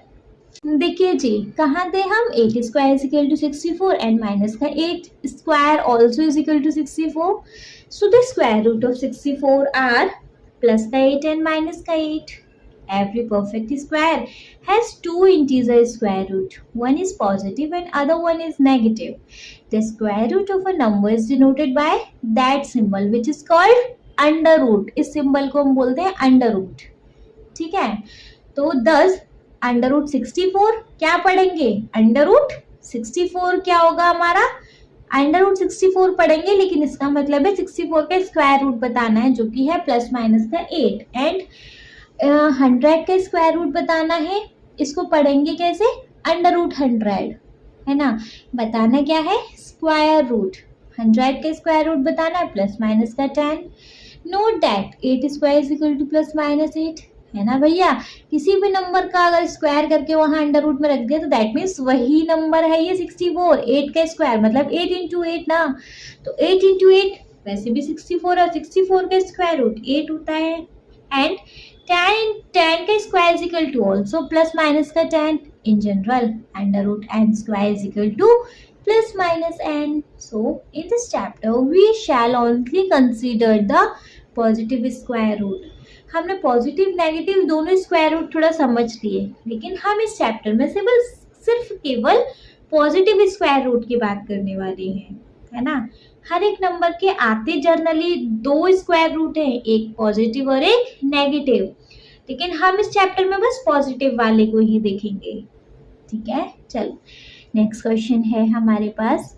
देखिए जी, कहाँ थे हम, 8 square is equal to 64 and minus का 8 square also is equal to 64। So the square root of 64 are plus का 8 एंड माइनस का 8। Every perfect square has two integer square root. One is positive and other one is negative. The square root of a number is denoted by that symbol which is called under root. इस symbol को हम बोलते हैं under root. ठीक है, तो 10 under root 64 क्या पढ़ेंगे, अंडर रूट 64 क्या होगा हमारा, अंडर रूट 64 पढ़ेंगे, लेकिन इसका मतलब है 64 का स्क्वायर रूट बताना है जो कि है प्लस माइनस का 8, एंड 100 का स्क्वायर रूट बताना है। इसको पढ़ेंगे कैसे, अंडर रूट 100 है ना। बताना क्या है, स्क्वायर रूट। 100 का स्क्वायर रूट बताना है प्लस माइनस का 10। Note that 8 square is equal two plus minus 8 है ना भैया। किसी भी नंबर का अगर स्क्वायर करके वहां अंडर रूट में रख दिया तो दैट मीन्स वही नंबर है ये 64। 8 का स्क्वायर मतलब 8 इंटू 8 ना, तो 8 इंटू 8 वैसे भी 64, और 64 का स्क्वायर रूट 8 होता है। एंड 10 का square is equal to also plus minus का 10। In general under root n square is equal to plus minus n. So in this chapter we shall only consider the positive square root. हमने positive negative दोनों square root थोड़ा समझ लिए, लेकिन हम इस chapter में सिर्फ केवल पॉजिटिव स्क्वायर रूट की बात करने वाले हैं, है ना। हर एक नंबर के आते जनरली 2 स्क्वायर रूट हैं, एक पॉजिटिव और एक नेगेटिव, लेकिन हम इस चैप्टर में बस पॉजिटिव वाले को ही देखेंगे। ठीक है, चलो नेक्स्ट क्वेश्चन है हमारे पास।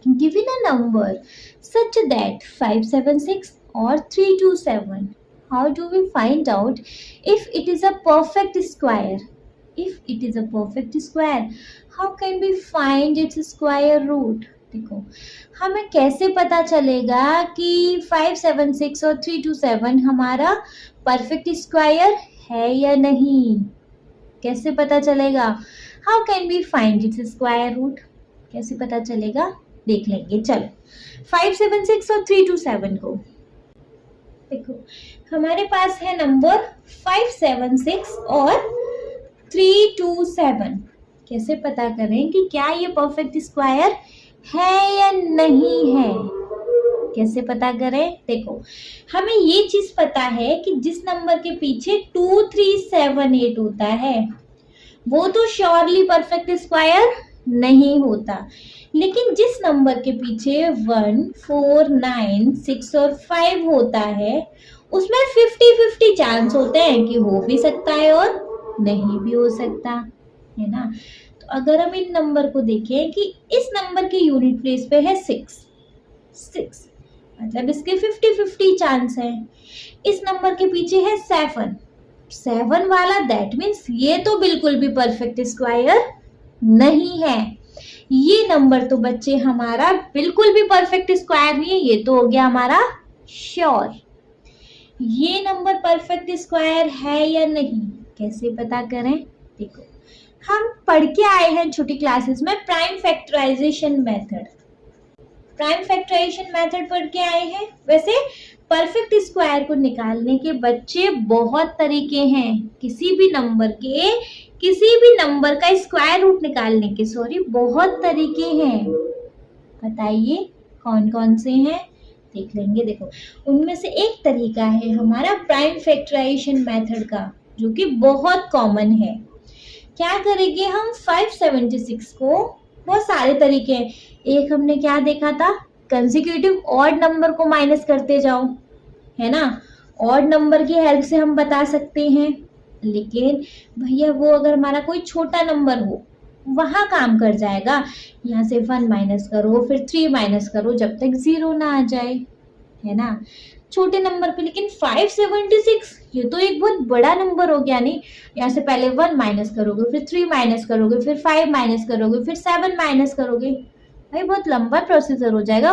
Given a number such that 576 और 327, how do we find out if it is a perfect square? If it is a perfect square, how can we find its square root? देखो, हमें कैसे पता चलेगा कि 576 और 327 हमारा परफेक्ट स्क्वायर है या नहीं, कैसे पता चलेगा? How can we find its square root? कैसे पता चलेगा, देख लेंगे। चलो 576 और 327 को देखो, हमारे पास है नंबर 576 और 327। कैसे पता करें कि क्या ये परफेक्ट स्क्वायर है या नहीं है, कैसे पता करें? देखो, हमें ये चीज पता है कि जिस नंबर के पीछे 2378 होता है वो तो श्योरली परफेक्ट स्क्वायर नहीं होता, लेकिन जिस नंबर के पीछे 1, 4, 9, 6 और 5 होता है उसमें 50-50 चांस होते हैं कि हो भी सकता है और नहीं भी हो सकता है ना। तो अगर हम इन नंबर को देखें कि इस नंबर की यूनिट प्लेस पे है 6 मतलब इसके 50-50 चांस है। इस नंबर के पीछे है 7 वाला, दैट मीन्स ये तो बिल्कुल भी परफेक्ट स्क्वायर नहीं है। ये नंबर तो बच्चे हमारा बिल्कुल भी परफेक्ट स्क्वायर नहीं है, ये तो हो गया हमारा श्योर। ये नंबर परफेक्ट स्क्वायर है या नहीं, कैसे पता करें? देखो, हम पढ़ के आए हैं छोटी क्लासेस में prime factorization method. Prime factorization method पढ़ के आए हैं। वैसे परफेक्ट स्क्वायर को निकालने के बच्चे बहुत तरीके हैं, किसी भी नंबर का स्क्वायर रूट निकालने के बहुत तरीके हैं। बताइए कौन कौन से हैं, देख लेंगे। देखो उनमें से एक तरीका है हमारा प्राइम फैक्टराइजेशन मेथड का, जो कि बहुत कॉमन है। क्या करेंगे हम 576 को, बहुत सारे तरीके हैं। एक हमने क्या देखा था, कंसेक्यूटिव ऑड नंबर को माइनस करते जाओ, है ना। ऑड नंबर की हेल्प से हम बता सकते हैं, लेकिन भैया वो अगर हमारा कोई छोटा नंबर हो वहां काम कर जाएगा। यहाँ से 1 माइनस करो, फिर 3 माइनस करो, जब तक 0 ना आ जाए, है ना, छोटे नंबर पे। लेकिन 576 ये तो एक बहुत बड़ा नंबर हो गया नहीं। यहाँ से पहले 1 माइनस करोगे, फिर 3 माइनस करोगे, फिर 5 माइनस करोगे, फिर 7 माइनस करोगे, भाई बहुत लंबा प्रोसीजर हो जाएगा।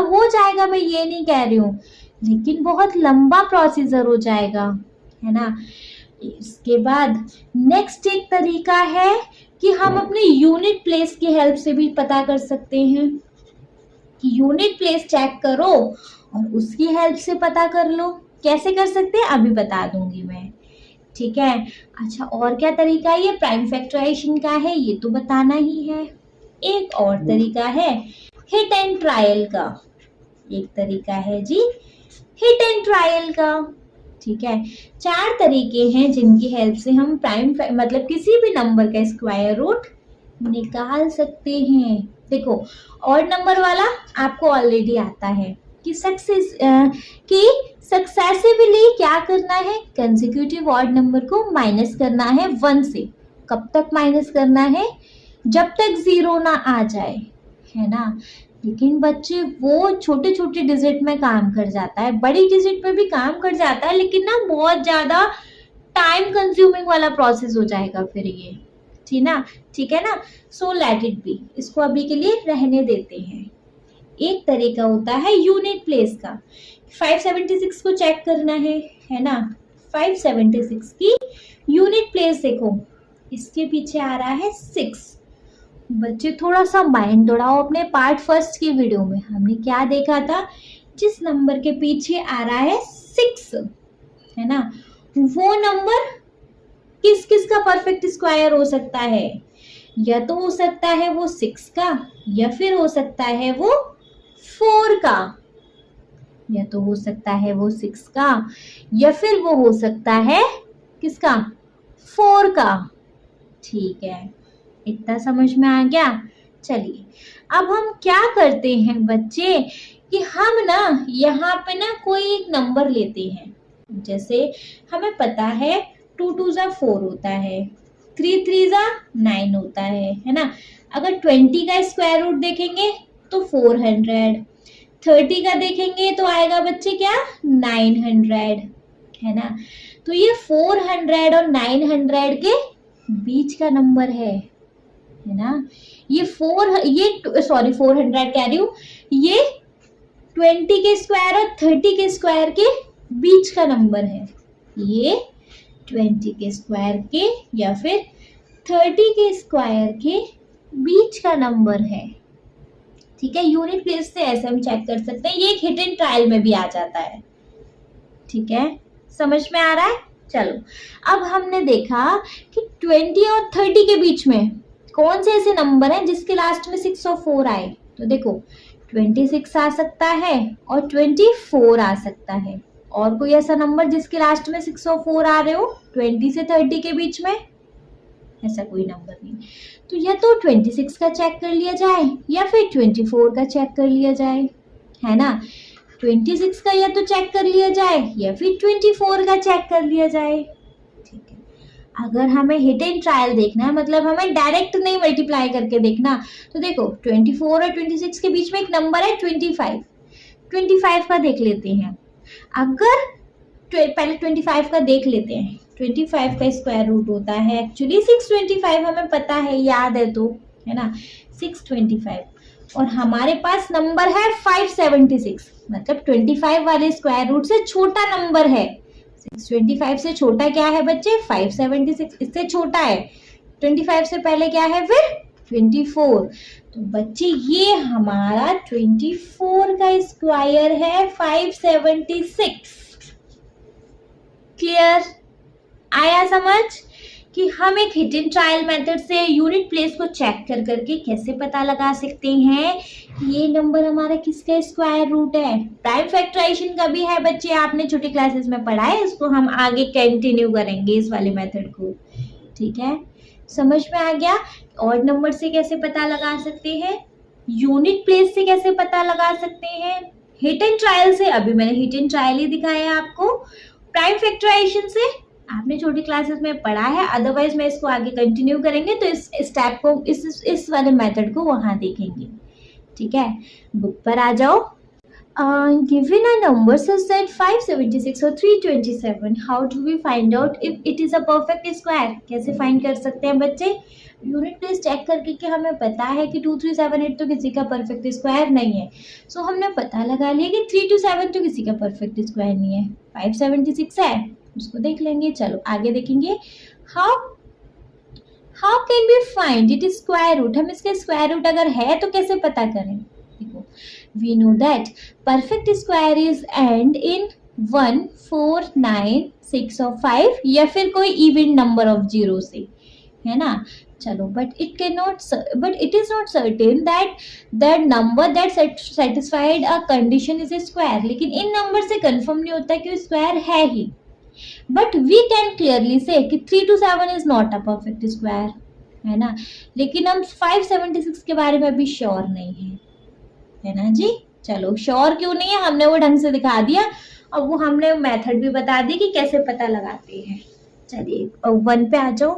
मैं ये नहीं कह रही हूँ, लेकिन बहुत लंबा प्रोसीजर हो जाएगा, है ना। इसके बाद नेक्स्ट एक तरीका है कि हम अपने यूनिट प्लेस की हेल्प से भी पता कर सकते हैं कि यूनिट प्लेस चेक करो और उसकी हेल्प से पता कर लो। कैसे कर सकते हैं अभी बता दूंगी मैं, ठीक है। अच्छा, और क्या तरीका है, ये प्राइम फैक्टराइजेशन का है, ये तो बताना ही है। एक और तरीका है हिट एंड ट्रायल का, एक तरीका है जी हिट एंड ट्रायल का, ठीक है। 4 तरीके हैं जिनकी हेल्प से हम मतलब किसी भी नंबर का स्क्वायर रूट निकाल सकते हैं। देखो ऑड नंबर वाला आपको ऑलरेडी आता है कि सक्सेसिवली क्या करना है, कंसेक्यूटिव ऑड नंबर को माइनस करना है 1 से। कब तक माइनस करना है, जब तक 0 ना आ जाए, है ना। लेकिन बच्चे वो छोटे छोटे डिजिट में काम कर जाता है, बड़ी डिजिट में भी काम कर जाता है, लेकिन ना बहुत ज्यादा टाइम कंज्यूमिंग वाला प्रोसेस हो जाएगा फिर ये, ठीक है ना। सो लेट इट बी, इसको अभी के लिए रहने देते हैं। एक तरीका होता है यूनिट प्लेस का, 576 को चेक करना है ना। 576 की यूनिट प्लेस देखो, इसके पीछे आ रहा है 6। बच्चे थोड़ा सा माइंड दौड़ाओ अपने पार्ट फर्स्ट की वीडियो में, हमने क्या देखा था, जिस नंबर के पीछे आ रहा है 6, है ना, वो नंबर किस किस का परफेक्ट स्क्वायर हो सकता है। या तो हो सकता है वो 6 का, या फिर हो सकता है वो 4 का, या तो हो सकता है वो 6 का, या फिर वो हो सकता है किसका, 4 का। ठीक है, इतना समझ में आ गया। चलिए अब हम क्या करते हैं बच्चे कि हम ना यहाँ पे ना कोई एक नंबर लेते हैं। जैसे हमें पता है 2 2 जा 4 होता है, 3 3 जा 9 होता है ना। अगर 20 का स्क्वायर रूट देखेंगे तो 400, 30 का देखेंगे तो आएगा बच्चे क्या, 900, है ना। तो ये 400 और 900 के बीच का नंबर है ना। ये 400 कह रही हूँ, ये 20 के स्क्वायर और 30 के स्क्वायर के बीच का नंबर है। ये 20 के स्क्वायर के या फिर 30 के स्क्वायर के बीच का नंबर है, ठीक है। यूनिट प्लेस से ऐसे हम चेक कर सकते हैं, ये एक हिट एंड ट्रायल में भी आ जाता है, ठीक है। समझ में आ रहा है। चलो अब हमने देखा कि 20 और 30 के बीच में कौन से ऐसे नंबर हैं जिसके लास्ट में 6 और 4 आए। तो देखो 26 आ सकता है और 24 आ सकता है। और कोई ऐसा नंबर जिसके लास्ट में 6 और 4 आ रहे हो 20 से 30 के बीच में, ऐसा कोई नंबर नहीं। तो या तो 26 का चेक कर लिया जाए या फिर 24 का चेक कर लिया जाए, है ना। 26 का या तो चेक कर लिया जाए या फिर 24 का चेक कर लिया जाए, ठीक है। अगर हमें हिट एंड ट्रायल देखना है, मतलब हमें डायरेक्ट नहीं मल्टीप्लाई करके देखना, तो देखो 24 और 26 के बीच में एक नंबर है 25 का देख लेते हैं। अगर पहले 25 का देख लेते हैं, 25 का स्क्वायर रूट होता है एक्चुअली 625, हमें पता है, याद है तो, है ना, 625। और हमारे पास नंबर है 576, मतलब 25 वाले स्क्वायर रूट से छोटा नंबर है। 625 से छोटा क्या है बच्चे, 576, इससे छोटा है। 25 से पहले क्या है फिर 24, तो बच्चे ये हमारा 24 का स्क्वायर है 576। क्लियर? आया समझ कि हम एक हिडन ट्रायल मेथड से यूनिट प्लेस को चेक कर करके कैसे पता लगा सकते हैं ये नंबर हमारा किसका स्क्वायर रूट है। प्राइम फैक्टराइजेशन का भी है बच्चे, आपने छोटी क्लासेस में पढ़ा है, इसको हम आगे कंटिन्यू करेंगे इस वाले मेथड को। ठीक है, समझ में आ गया? ऑड नंबर से कैसे पता लगा सकते हैं, यूनिट प्लेस से कैसे पता लगा सकते हैं, हिट एंड ट्रायल से, अभी मैंने हिट एंड ट्रायल ही दिखाया आपको, प्राइम फैक्टराइजेशन से आपने छोटी क्लासेस में पढ़ा है, अदरवाइज मैं इसको आगे कंटिन्यू करेंगे तो इस स्टेप को इस वाले मेथड को वहां देखेंगे। ठीक है, बुक पर आ जाओ। Given a number such that 576 or 327, how do we find out if it is a perfect square? कैसे फाइंड कर सकते हैं बच्चे? यूनिट प्लेस चेक करके कि हमें पता है कि 2, 3, 7, 8 तो किसी का परफेक्ट स्क्वायर नहीं है, सो हमने पता लगा लिया कि 3 to 7 तो किसी का परफेक्ट स्क्वायर नहीं है, 576 है, उसको देख लेंगे। चलो आगे देखेंगे, how can we find it square root, हम इसका स्क्वायर रूट अगर है तो कैसे पता करें। देखो, we know that perfect square is end in 1, 4, 9, 6 और 5 या फिर कोई इवन नंबर ऑफ जीरो से, है ना। चलो, but it is not certain that that number that satisfied a condition is a square, लेकिन इन नंबर से कंफर्म नहीं होता कि स्क्वायर है ही, but we can clearly say कि 3 to 7 is not a perfect square, है ना, लेकिन हम 576 के बारे में अभी श्योर नहीं है ना जी। चलो, श्योर क्यों नहीं है, हमने वो ढंग से दिखा दिया, अब वो हमने मेथड भी बता दी कि कैसे पता लगाते हैं। चलिए 1 पे आ जाओ।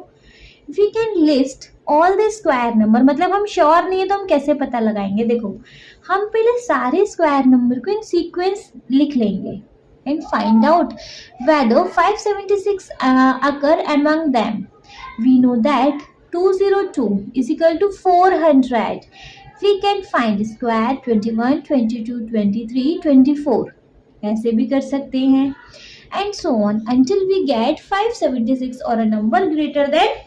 We can list all the square number, मतलब हम श्योर नहीं है तो हम कैसे पता लगाएंगे। देखो, हम पहले सारे स्क्वायर नंबर को इन सीक्वेंस लिख लेंगे and find out whether 576 occur among them. We know that 202 is equal to 400. We can find square 21, 22, 23, 24, ऐसे भी कर सकते हैं, and so on until we get 576 or a number greater than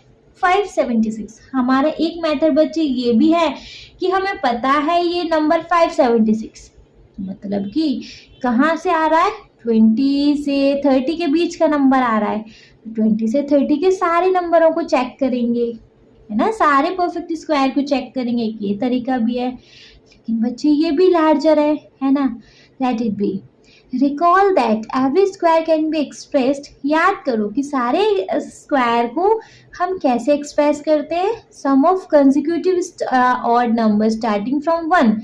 576। हमारा एक मेथड बच्चे ये भी है कि हमें पता है ये नंबर 576, मतलब कि कहाँ से आ रहा है, 20 से 30 के बीच का नंबर आ रहा है, 20 से 30 के सारे नंबरों को चेक करेंगे, है ना, सारे परफेक्ट स्क्वायर को चेक करेंगे। ये तरीका भी है, लेकिन बच्चे ये भी लार्जर है ना। Let it be, recall that every square can be expressed, याद करो कि सारे स्क्वायर को हम कैसे एक्सप्रेस करते हैं, sum of consecutive odd number starting from 1।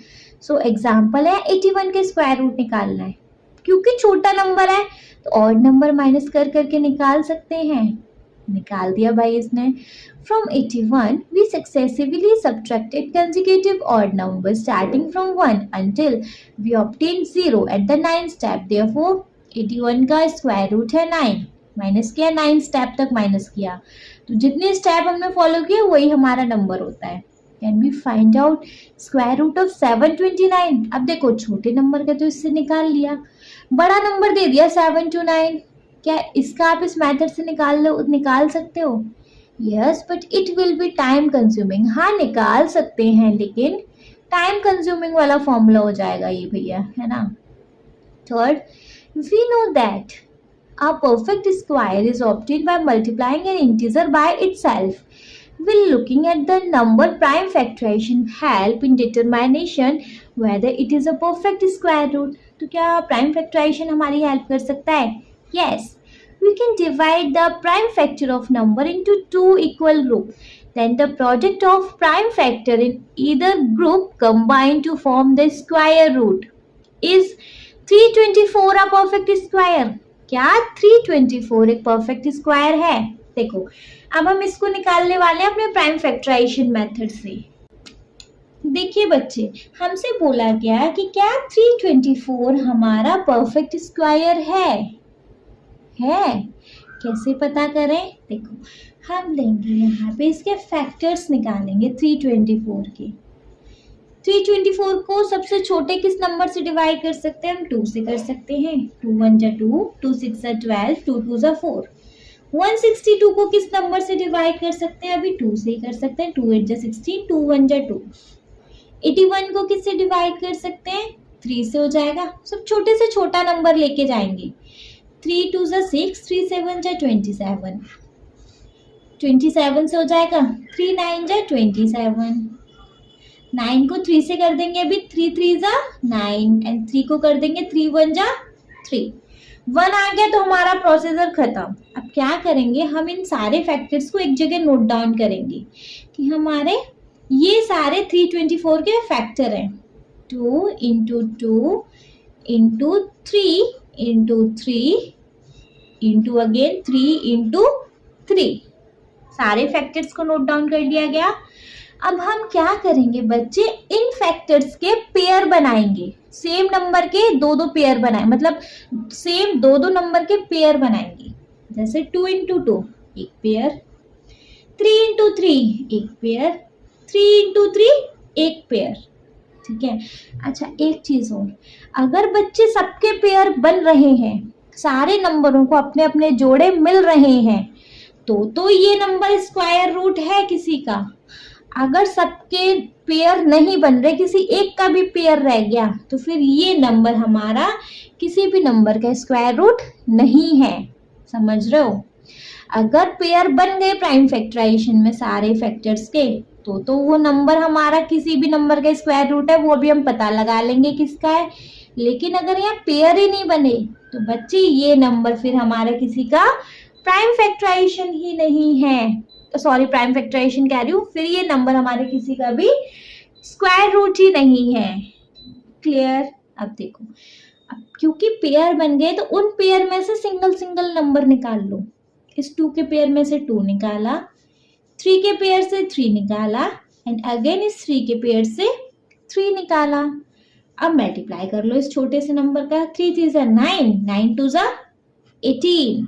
So example है 81 के स्क्वायर रूट निकालना है, क्योंकि छोटा नंबर है तो ऑड नंबर माइनस कर करके निकाल सकते हैं, निकाल दिया भाई इसने। From 81, we successively subtracted consecutive odd numbers starting from 1 until we obtained 0 at the 9th step. Therefore, 81 का स्क्वायर रूट है 9, माइनस किया 9 स्टेप तक माइनस किया, तो जितने स्टेप हमने फॉलो किए वही हमारा नंबर होता है। Can be find out square root of 729। अब देखो, छोटे नंबर का तो इससे निकाल लिया, बड़ा नंबर दे दिया 729, क्या इसका आप इस मेथड से निकाल सकते हो? Yes, but it will be time consuming. हाँ, निकाल सकते हैं, लेकिन टाइम कंज्यूमिंग वाला फॉर्मूला हो जाएगा ये भैया, है ना। Third, we know that a perfect square is obtained by multiplying an integer by itself. Will looking at the number prime factorization help in determination whether it is a perfect square root? तो क्या prime factorisation हमारी help कर सकता है? Yes. We can divide the prime factor of number into two equal groups. Then the product of prime factor in either group combine to form the square root. Is 324 a perfect square? क्या 324 एक perfect square है? देखो, अब हम इसको निकालने वाले हैं अपने प्राइम फैक्टराइजेशन मेथड से। देखिए बच्चे, हमसे बोला गया कि क्या 324 हमारा परफेक्ट स्क्वायर है? कैसे पता करें? देखो, हम लेंगे यहाँ पे इसके फैक्टर्स निकालेंगे 324 के। 324 को सबसे छोटे किस नंबर से डिवाइड कर सकते हैं? हम 2 से कर सकते हैं। 2 1 जा 2, 2 6 जा 12, 2 2 जा 4। 162 को किस नंबर से डिवाइड कर सकते हैं? अभी 2 से ही कर सकते हैं। 2 8 जा 16, 2 1 जा 2। 81 को किससे डिवाइड कर सकते हैं? 3 से हो जाएगा। सब छोटे से छोटा नंबर लेके जाएंगे। 3 2 जा 6, 3 7 जा 27, 27 से हो जाएगा। 3 9 जा 27, 9 को 3 से कर देंगे अभी, 3 3 जा 9 एंड 3 को कर देंगे 3 1 जा 3। 1 आ गया तो हमारा प्रोसीजर खत्म। अब क्या करेंगे, हम इन सारे फैक्टर्स को एक जगह नोट डाउन करेंगे कि हमारे ये सारे 324 के फैक्टर हैं। 2 into 2 into 3 into 3 into again 3 into 3, सारे फैक्टर्स को नोट डाउन कर लिया गया। अब हम क्या करेंगे बच्चे, इन फैक्टर्स के पेयर बनाएंगे। सेम नंबर के दो दो पेयर बनाए, मतलब सेम दो दो नंबर के पेयर बनाएंगे। जैसे 2 इंटू 2 एक पेयर, 3 इंटू 3 एक पेयर, 3 इंटू 3 एक पेयर। ठीक है। अच्छा एक चीज और, अगर बच्चे सबके पेयर बन रहे हैं, सारे नंबरों को अपने अपने जोड़े मिल रहे हैं, तो ये नंबर स्क्वायर रूट है किसी का। अगर सबके पेयर नहीं बन रहे, किसी एक का भी पेयर रह गया, तो फिर ये नंबर हमारा किसी भी नंबर का स्क्वायर रूट नहीं है। समझ रहे हो? अगर पेयर बन गए प्राइम फैक्टराइजेशन में सारे फैक्टर्स के, तो वो नंबर हमारा किसी भी नंबर का स्क्वायर रूट है, वो भी हम पता लगा लेंगे किसका है। लेकिन अगर यहाँ पेयर ही नहीं बने, तो बच्चे ये नंबर फिर हमारा किसी का प्राइम फैक्टराइजेशन ही नहीं है। सॉरी, प्राइम फैक्टराइजेशन कह रही हूँ, फिर ये नंबर हमारे किसी का भी स्क्वायर रूट ही नहीं है। क्लियर? अब देखो, अब क्योंकि पेयर बन गए तो उन पेयर में से सिंगल सिंगल नंबर निकाल लो। इस 2 के पेयर में से 2 निकाला, 3 के पेयर से 3 निकाला एंड अगेन इस 3 के पेयर से 3 निकाला। अब मल्टीप्लाई कर लो इस छोटे से नंबर का। 3 3 जा 9, 9 2 जा 18।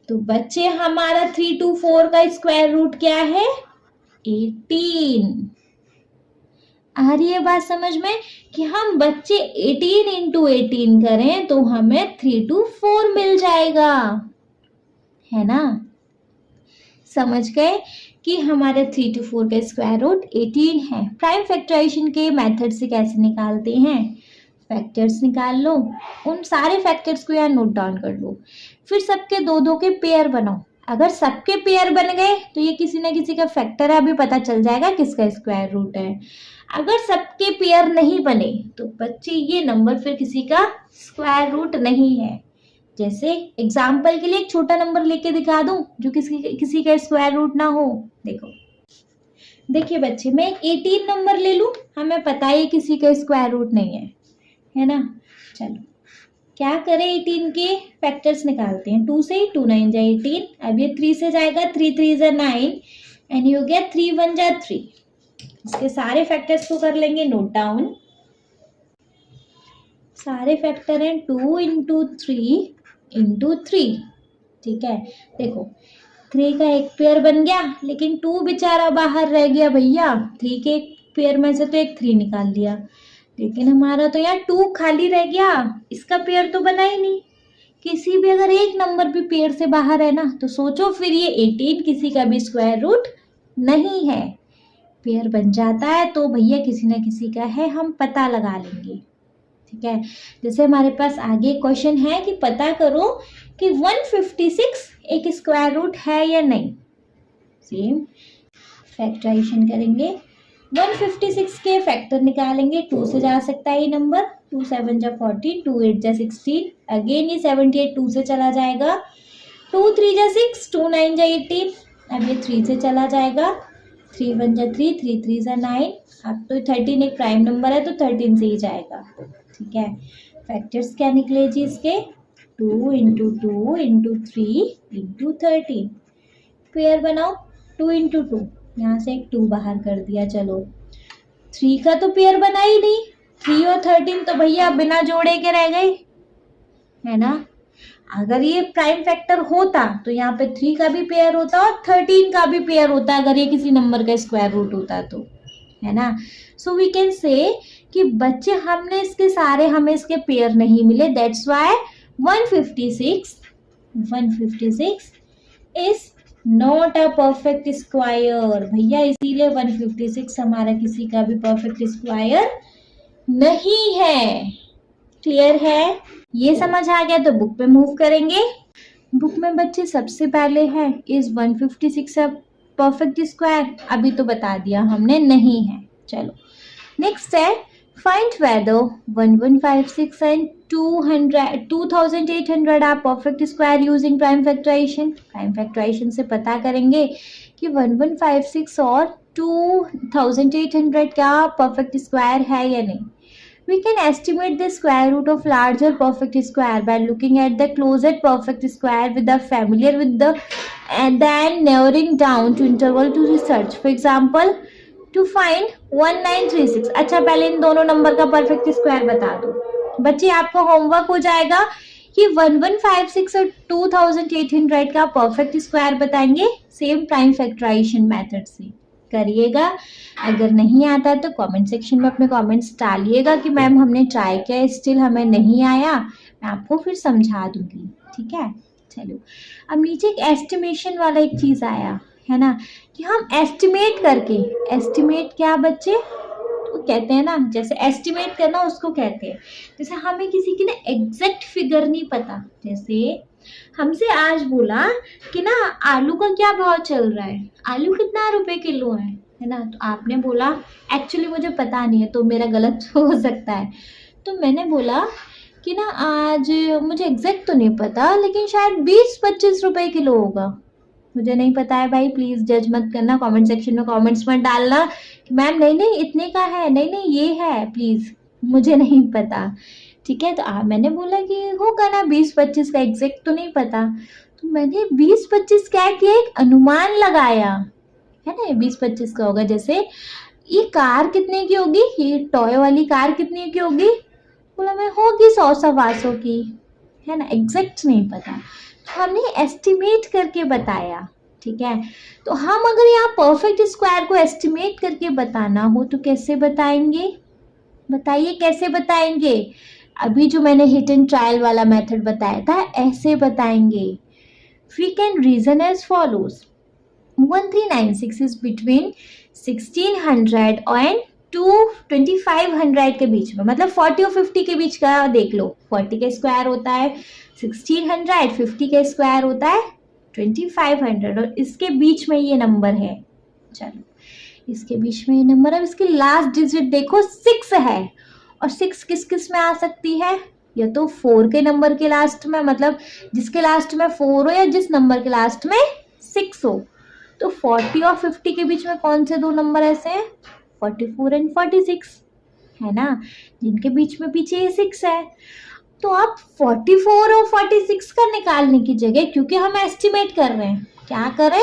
तो बच्चे हमारा 324 का स्क्वायर रूट क्या है? 18। आ रही है बात समझ में कि हम बच्चे 18 इंटू 18 करें तो हमें 324 मिल जाएगा, है ना? समझ गए कि हमारे 324 का स्क्वायर रूट 18 है। प्राइम फैक्टराइजेशन के मेथड से कैसे निकालते हैं? फैक्टर्स निकाल लो, उन सारे फैक्टर्स को यहाँ नोट डाउन कर लो, फिर सबके दो दो के पेयर बनाओ। अगर सबके पेयर बन गए तो ये किसी ना किसी का फैक्टर है, अभी पता चल जाएगा किसका स्क्वायर रूट है। अगर सबके पेयर नहीं बने तो बच्चे ये नंबर फिर किसी का स्क्वायर रूट नहीं है। जैसे एग्जाम्पल के लिए एक छोटा नंबर लेके दिखा दूं जो किसी का स्क्वायर रूट ना हो। देखिए बच्चे, मैं 18 नंबर ले लूं, हमें पता है किसी का स्क्वायर रूट नहीं है ना? चलो क्या करें, 18 के फैक्टर्स निकालते हैं। 2 से 2 9 जा 18, अब ये 3 से जाएगा, 3 3 जा 9 एंड ये हो गया 3 1 जा 3। इसके सारे फैक्टर्स को कर लेंगे नोट डाउन। सारे फैक्टर हैं 2 इंटू 3 इंटू 3। ठीक है, देखो 3 का एक पेयर बन गया, लेकिन 2 बेचारा बाहर रह गया भैया। 3 के पेयर में से तो एक 3 निकाल लिया, लेकिन हमारा तो यार 2 खाली रह गया, इसका पेयर तो बना ही नहीं। किसी भी अगर एक नंबर भी पेयर से बाहर है ना, तो सोचो फिर ये 18 किसी का भी स्क्वायर रूट नहीं है। पेयर बन जाता है तो भैया किसी ना किसी का है, हम पता लगा लेंगे। ठीक है, जैसे हमारे पास आगे क्वेश्चन है कि पता करो कि 156 एक स्क्वायर रूट है या नहीं। सेम फैक्टराइजेशन करेंगे, 156 के फैक्टर निकालेंगे। 2 से जा सकता है ये नंबर, 2 7 जा 40, 2 8 जा 16, अगेन ये 78 2 से चला जाएगा, 2 3 जा 6, 2 9 जा 18, अब ये 3 से चला जाएगा, 3 1 जा 3, 3 3 जा 9। अब तो 13 एक प्राइम नंबर है तो 13 से ही जाएगा। ठीक है, फैक्टर्स क्या निकले जी इसके? 2 इंटू 2 इंटू 3 इंटू 13। पेयर बनाओ, 2 इंटू 2, यहाँ से एक 2 बाहर कर दिया। चलो 3 का तो पेयर बना ही नहीं, 3 और 13 तो भैया बिना जोड़े के रह गए, है ना? अगर ये प्राइम फैक्टर होता तो यहाँ पे 3 का भी पेयर होता और 13 का भी पेयर होता, अगर ये किसी नंबर का स्क्वायर रूट होता तो, है ना? सो वी कैन से कि बच्चे हमें इसके पेयर नहीं मिले, that's why 156 is not a perfect square भैया, इसीलिए 156 हमारा किसी का भी परफेक्ट स्क्वायर नहीं है। क्लियर है? ये समझ आ गया तो बुक पे मूव करेंगे। बुक में बच्चे सबसे पहले है इज 156 अ परफेक्ट स्क्वायर, अभी तो बता दिया हमने नहीं है। चलो नेक्स्ट है find whether 1156 and 2800 are perfect square using prime factorization. Prime factorization से पता करेंगे कि 1156 और 2800 क्या परफेक्ट स्क्वायर है या नहीं। We can estimate the square root of larger perfect square by looking at the closest perfect square with the familiar with the and then narrowing down to interval to research. For example, to find 1936. अच्छा पहले इन दोनों number का perfect square बता दो बच्चे, आपका homework हो जाएगा कि 1156 और 2800 का परफेक्ट स्क्वायर बताएंगे सेम प्राइम फैक्टराइजेशन मेथड से। करिएगा, अगर नहीं आता है तो कमेंट सेक्शन में अपने कमेंट्स डालिएगा कि मैम हमने ट्राई किया, स्टिल हमें नहीं आया, मैं आपको फिर समझा दूंगी। ठीक है, चलो अब नीचे एक एस्टिमेशन वाला एक चीज आया है ना, कि हम एस्टिमेट करके, एस्टिमेट क्या बच्चे तो कहते हैं ना, जैसे एस्टिमेट करना उसको कहते हैं, जैसे हमें किसी की ना एग्जैक्ट फिगर नहीं पता, जैसे हमसे आज बोला कि ना आलू का क्या भाव चल रहा है, आलू कितना रुपए किलो है ना, तो आपने बोला एक्चुअली मुझे पता नहीं है तो मेरा गलत हो सकता है, तो मैंने बोला कि ना आज मुझे एग्जैक्ट तो नहीं पता लेकिन शायद 20-25 रुपए किलो होगा, मुझे नहीं पता है भाई, प्लीज जज मत करना, कमेंट सेक्शन में कमेंट्स मत डालना कि मैम नहीं नहीं इतने का है, नहीं नहीं ये है, प्लीज मुझे नहीं पता। ठीक है, तो मैंने बोला कि होगा ना 20-25 का, एग्जैक्ट तो नहीं पता, तो मैंने 20-25 क्या किया, एक अनुमान लगाया है ना, 20-25 का होगा। जैसे ये कार कितने की होगी, ये टॉय वाली कार कितने की होगी, बोला मैं होगी 100-125 की, है ना, एग्जैक्ट नहीं पता, तो हमने एस्टिमेट करके बताया। ठीक है, तो हम अगर यहाँ परफेक्ट स्क्वायर को एस्टिमेट करके बताना हो तो कैसे बताएंगे, बताइए कैसे बताएंगे। अभी जो मैंने हिट एंड ट्रायल वाला मेथड बताया था ऐसे बताएंगे। We can reason as follows, 1396 is between 1600 and 2500 के बीच में, मतलब 40 और 50 के बीच का देख लो, 40 का स्क्वायर होता है 1600, 50 का स्क्वायर होता है 2500 और इसके बीच में ये नंबर है। चलो इसके बीच में ये नंबर, अब इसकी लास्ट डिजिट देखो 6 है, और 6 किस किस में आ सकती है, या तो 4 के नंबर के लास्ट में, मतलब जिसके लास्ट में 4 हो या जिस नंबर के लास्ट में 6 हो। तो 40 और 50 के बीच में कौन से दो नंबर ऐसे हैं, 44 एंड 46 है ना, जिनके बीच में पीछे ये 6 है। तो आप 44 और 46 का निकालने की जगह, क्योंकि हम एस्टिमेट कर रहे हैं, क्या करें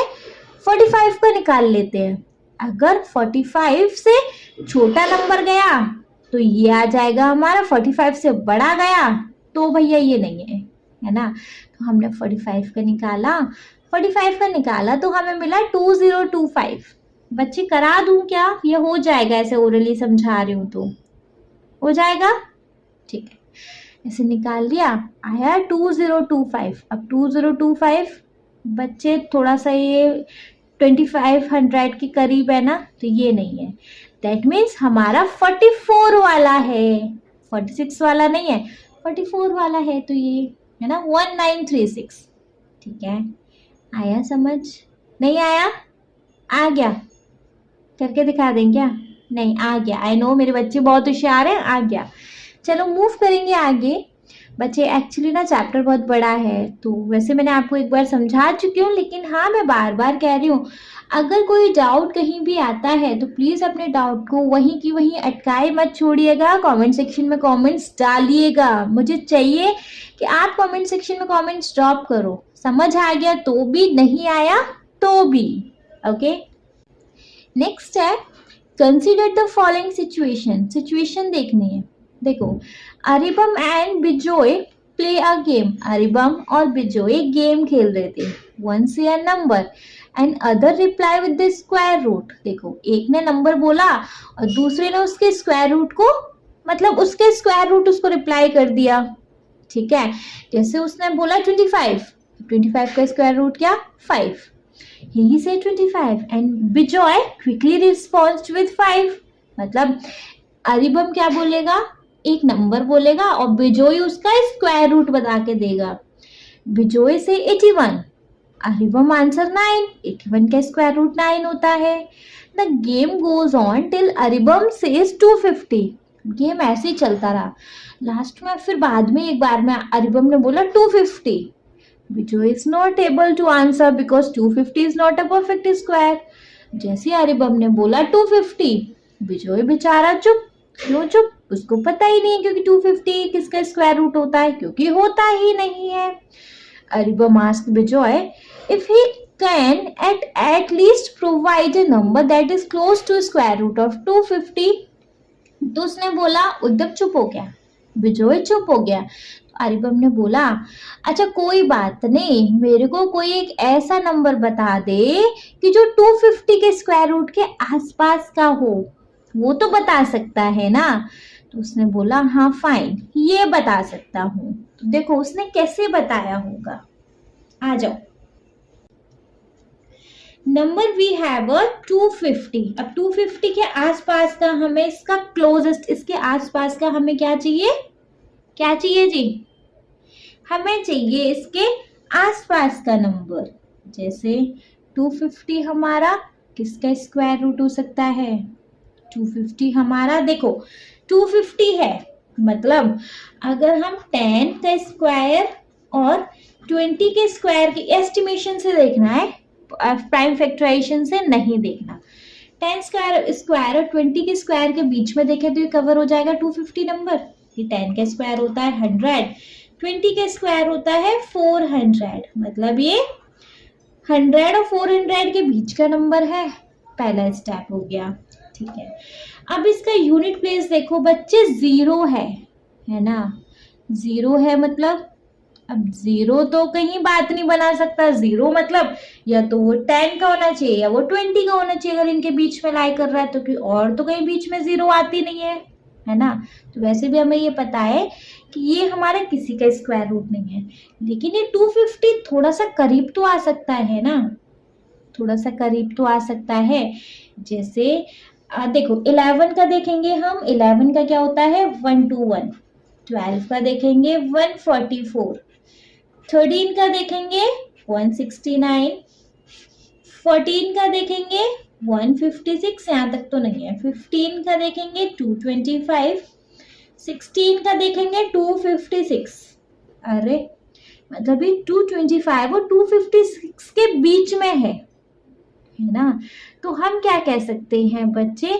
45 का निकाल लेते हैं। अगर 45 से छोटा नंबर गया तो ये आ जाएगा हमारा, 45 से बड़ा गया तो भैया ये नहीं है ना, तो हमने 45 का निकाला, 45 का निकाला तो हमें मिला 2025। बच्चे करा दूं क्या, ये हो जाएगा, ऐसे ओरली समझा रही हूँ तो हो जाएगा। ठीक है, ऐसे निकाल लिया, आया 2025। अब 2025 बच्चे थोड़ा सा ये 2500 के करीब है ना, तो ये नहीं है, दैट मीन्स हमारा 44 वाला है, 46 वाला नहीं है, 44 वाला है, तो ये है ना 1936। ठीक है, आया समझ, नहीं आया, आ गया, करके दिखा दें क्या, नहीं आ गया, आई नो मेरे बच्चे बहुत होशियार हैं, आ गया। चलो मूव करेंगे आगे। बच्चे एक्चुअली ना चैप्टर बहुत बड़ा है, तो वैसे मैंने आपको एक बार समझा चुकी हूँ, लेकिन हाँ मैं बार बार कह रही हूँ, अगर कोई डाउट कहीं भी आता है तो प्लीज़ अपने डाउट को वहीं की वहीं अटकाए मत छोड़िएगा, कमेंट सेक्शन में कमेंट्स डालिएगा। मुझे चाहिए कि आप कमेंट सेक्शन में कमेंट्स ड्रॉप करो, समझ आ गया तो भी, नहीं आया तो भी। ओके, नेक्स्ट है consider the following situation. Situation देखनी है, देखो Aribam and Bijoy play a game, Aribam और बिजोय गेम खेल रहे थे। One say a number and other reply with the square root. देखो एक ने नंबर बोला और दूसरे ने उसके स्क्वायर रूट को, मतलब उसके स्क्वायर रूट उसको रिप्लाई कर दिया। ठीक है, जैसे उसने बोला 25, 25 का स्क्वायर रूट क्या 5, He said 25 and Bijoy quickly responds with 5. मतलब अरिबम क्या बोलेगा, एक नंबर बोलेगा और बिजोय उसका स्क्वायर रूट बता के देगा. बिजोय से 81, अरिबम आंसर 9. 81 का स्क्वायर रूट 9 होता है. The game goes on till Aribam says 250. Game ऐसे ही चलता रहा. लास्ट में फिर बाद में एक बार में अरिबम ने बोला 250. Bijoy is not able to answer because 250 is not a perfect square. जैसे अरिबम ने बोला 250, बिजोय बेचारा चुप. क्यों चुप? उसको पता ही नहीं है क्योंकि 250 किसका स्क्वायर रूट होता है, क्योंकि होता ही नहीं है. Aribam asked Bijoy if he can at least provide a number that is close to square root of 250. तो उसने बोला, उद्धव चुप हो गया, बिजोय चुप हो गया. अरिबम ने बोला, अच्छा कोई बात नहीं, मेरे को कोई एक ऐसा नंबर बता दे कि जो 250 के स्क्वायर रूट के आसपास का हो. वो तो बता सकता है ना. तो उसने बोला हाँ फाइन, ये बता सकता हूँ. तो देखो उसने कैसे बताया होगा. आ जाओ. Number we have a 250. अब 250 के आसपास का हमें इसका क्लोजेस्ट, इसके आसपास का हमें क्या चाहिए, क्या चाहिए जी, हमें चाहिए इसके आसपास का नंबर. जैसे 250 हमारा किसका स्क्वायर रूट हो सकता है, 250 हमारा देखो 250 है, मतलब अगर हम 10 का स्क्वायर और 20 के स्क्वायर की एस्टिमेशन से देखना है, प्राइम फैक्टराइजेशन से नहीं देखना. 10 स्क्वायर और 20 के स्क्वायर के बीच में देखें तो ये कवर हो जाएगा 250 नंबर. ये 10 का स्क्वायर होता है 100, 20 का स्क्वायर होता है 400, मतलब ये 100 और 400 के बीच का नंबर है. पहला स्टेप हो गया. ठीक है. अब इसका यूनिट प्लेस देखो बच्चे, 0 है ना. 0 है मतलब अब 0 तो कहीं बात नहीं बना सकता. 0 मतलब या तो वो 10 का होना चाहिए या वो 20 का होना चाहिए. अगर इनके बीच में लाई कर रहा है तो कि और तो कहीं बीच में 0 आती नहीं है ना. तो वैसे भी हमें ये पता है कि ये हमारा किसी का स्क्वायर रूट नहीं है. लेकिन ये 250 थोड़ा सा करीब तो आ सकता है ना, थोड़ा सा करीब तो आ सकता है. जैसे देखो 11 का देखेंगे हम, 11 का क्या होता है 121. 12 का देखेंगे 144. 13 का देखेंगे 169. 14 का देखेंगे 156, यहाँ तक तो नहीं है. 15 का देखेंगे 225. 16 का देखेंगे 256. अरे मतलब ये 225 और 256 के बीच में है ना. तो हम क्या कह सकते हैं बच्चे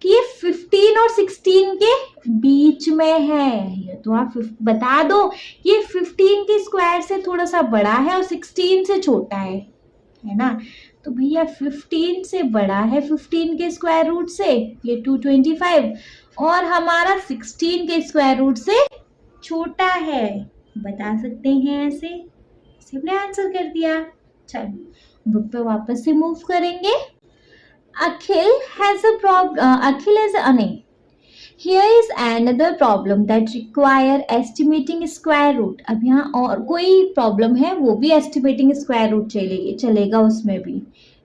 कि ये 15 और 16 के बीच में है. ये तो आप बता दो ये 15 के स्क्वायर से थोड़ा सा बड़ा है और 16 से छोटा है ना. तो भैया 15 से बड़ा है 15 के स्क्वायर रूट से ये 225, और हमारा 16 के स्क्वायर रूट से छोटा है. बता सकते हैं ऐसे. हमने आंसर कर दिया. चलो बुक पे वापस से मूव करेंगे. Akhil has a problem. Akhil has a नहीं. Here is another problem that require estimating square root. अब यहाँ और कोई प्रॉब्लम है, वो भी estimating square root चलेगा उसमें भी,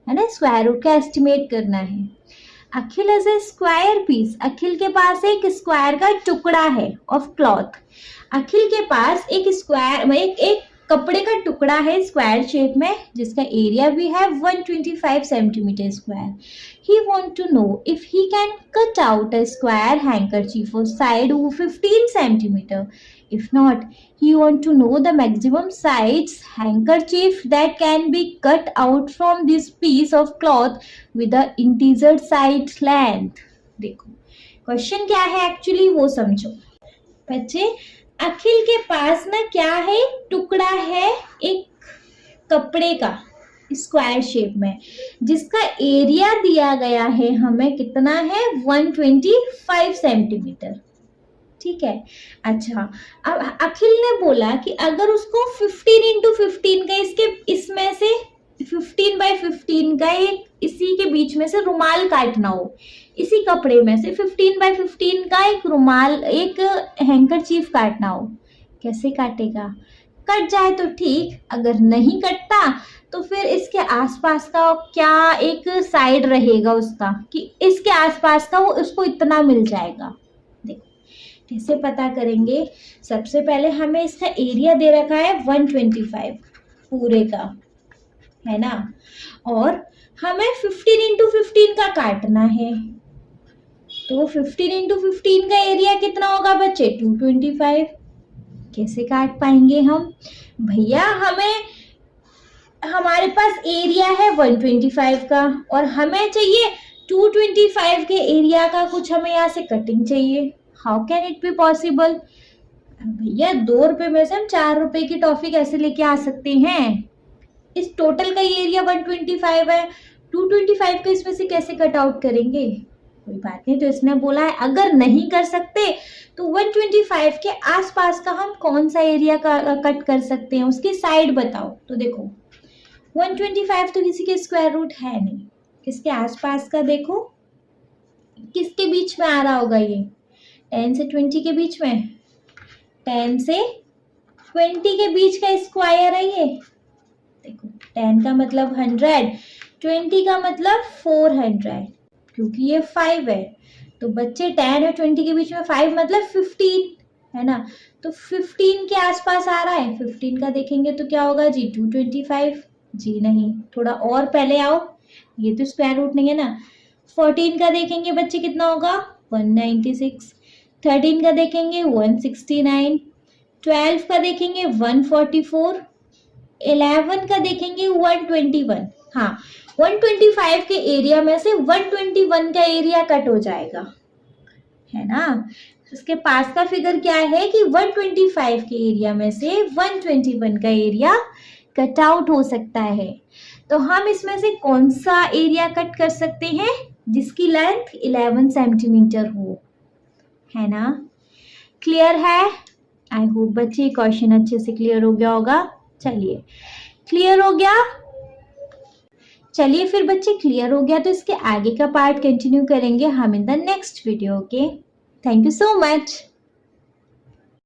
है ना. स्क्वायर रूट का एस्टिमेट करना है. अखिल हैज ए स्क्वायर पीस. अखिल के पास एक स्क्वायर का टुकड़ा है ऑफ क्लॉथ. अखिल के पास एक स्क्वायर एक कपड़े का टुकड़ा है स्क्वायर शेप में, जिसका एरिया भी है 125 centimetre square. He want to know if he can cut out a square handkerchief of side 15 centimeter. If not, he want to know the maximum size handkerchief that can be cut out from this piece of cloth with the integer side length. देखो question क्या है actually वो समझो बच्चे. अखिल के पास ना क्या है, टुकड़ा है एक कपड़े का स्क्वायर शेप में, जिसका एरिया दिया गया है हमें कितना है 125 सेंटीमीटर. ठीक है. अच्छा अब अखिल ने बोला कि अगर उसको 15 इंटू 15 का इसमें से 15 बाई 15 का एक इसी के बीच में से रुमाल काटना हो, इसी कपड़े में से 15 बाई 15 का एक रुमाल एक हैंकरचीफ काटना हो, कैसे काटेगा. कट जाए तो ठीक, अगर नहीं कटता तो फिर इसके आसपास का क्या एक साइड रहेगा उसका कि इसके आसपास का वो उसको इतना मिल जाएगा। देखो कैसे पता करेंगे। सबसे पहले हमें इसका एरिया दे रखा है 125 पूरे का, है ना, और हमें 15 इंटू 15 का काटना है। तो 15 इंटू 15 का एरिया कितना होगा बच्चे? 225। कैसे काट पाएंगे हम भैया? हमारे पास एरिया है 125 का और हमें चाहिए 225 के एरिया का कुछ हमें यहाँ से कटिंग चाहिए। How can it be possible? भैया 2 रुपए में से हम 4 रुपए की टॉफी कैसे लेके आ सकते हैं? इस टोटल का एरिया 125 है, 225 का इसमें से कैसे कट आउट करेंगे? कोई बात नहीं। तो इसने बोला है अगर नहीं कर सकते तो 125 के आसपास का हम कौन सा एरिया का कट कर सकते हैं, उसकी साइड बताओ। तो देखो 125 तो किसी के स्क्वायर रूट है नहीं, किसके आसपास का देखो, किसके बीच में आ रहा होगा ये? 10 से 20 के बीच में, 10 से 20 के बीच का स्क्वायर है ये। देखो 10 का मतलब 100, 20 का मतलब 400, क्योंकि ये 5 है। तो बच्चे 10 और 20 के बीच में 5 मतलब 15, है ना। तो 15 के आसपास आ रहा है। 15 का देखेंगे तो क्या होगा जी? 225। जी नहीं, थोड़ा और पहले आओ, ये तो स्क्वायर रूट नहीं है ना। 14 का देखेंगे बच्चे कितना होगा? 196। 13 का देखेंगे 169। 12 का देखेंगे 144। 11 का देखेंगे 121। हाँ, 125 के एरिया में से 121 का एरिया कट हो जाएगा, है ना। इसके पास का फिगर क्या है कि 125 के एरिया में से 121 का एरिया कट आउट हो सकता है। तो हम इसमें से कौन सा एरिया कट कर सकते हैं? जिसकी लेंथ 11 सेंटीमीटर हो, है ना। क्लियर है? आई होप बच्चे क्वेश्चन अच्छे से क्लियर हो गया होगा। चलिए, क्लियर हो गया? चलिए फिर बच्चे क्लियर हो गया तो इसके आगे का पार्ट कंटिन्यू करेंगे हम in the next video. Okay, thank you so much.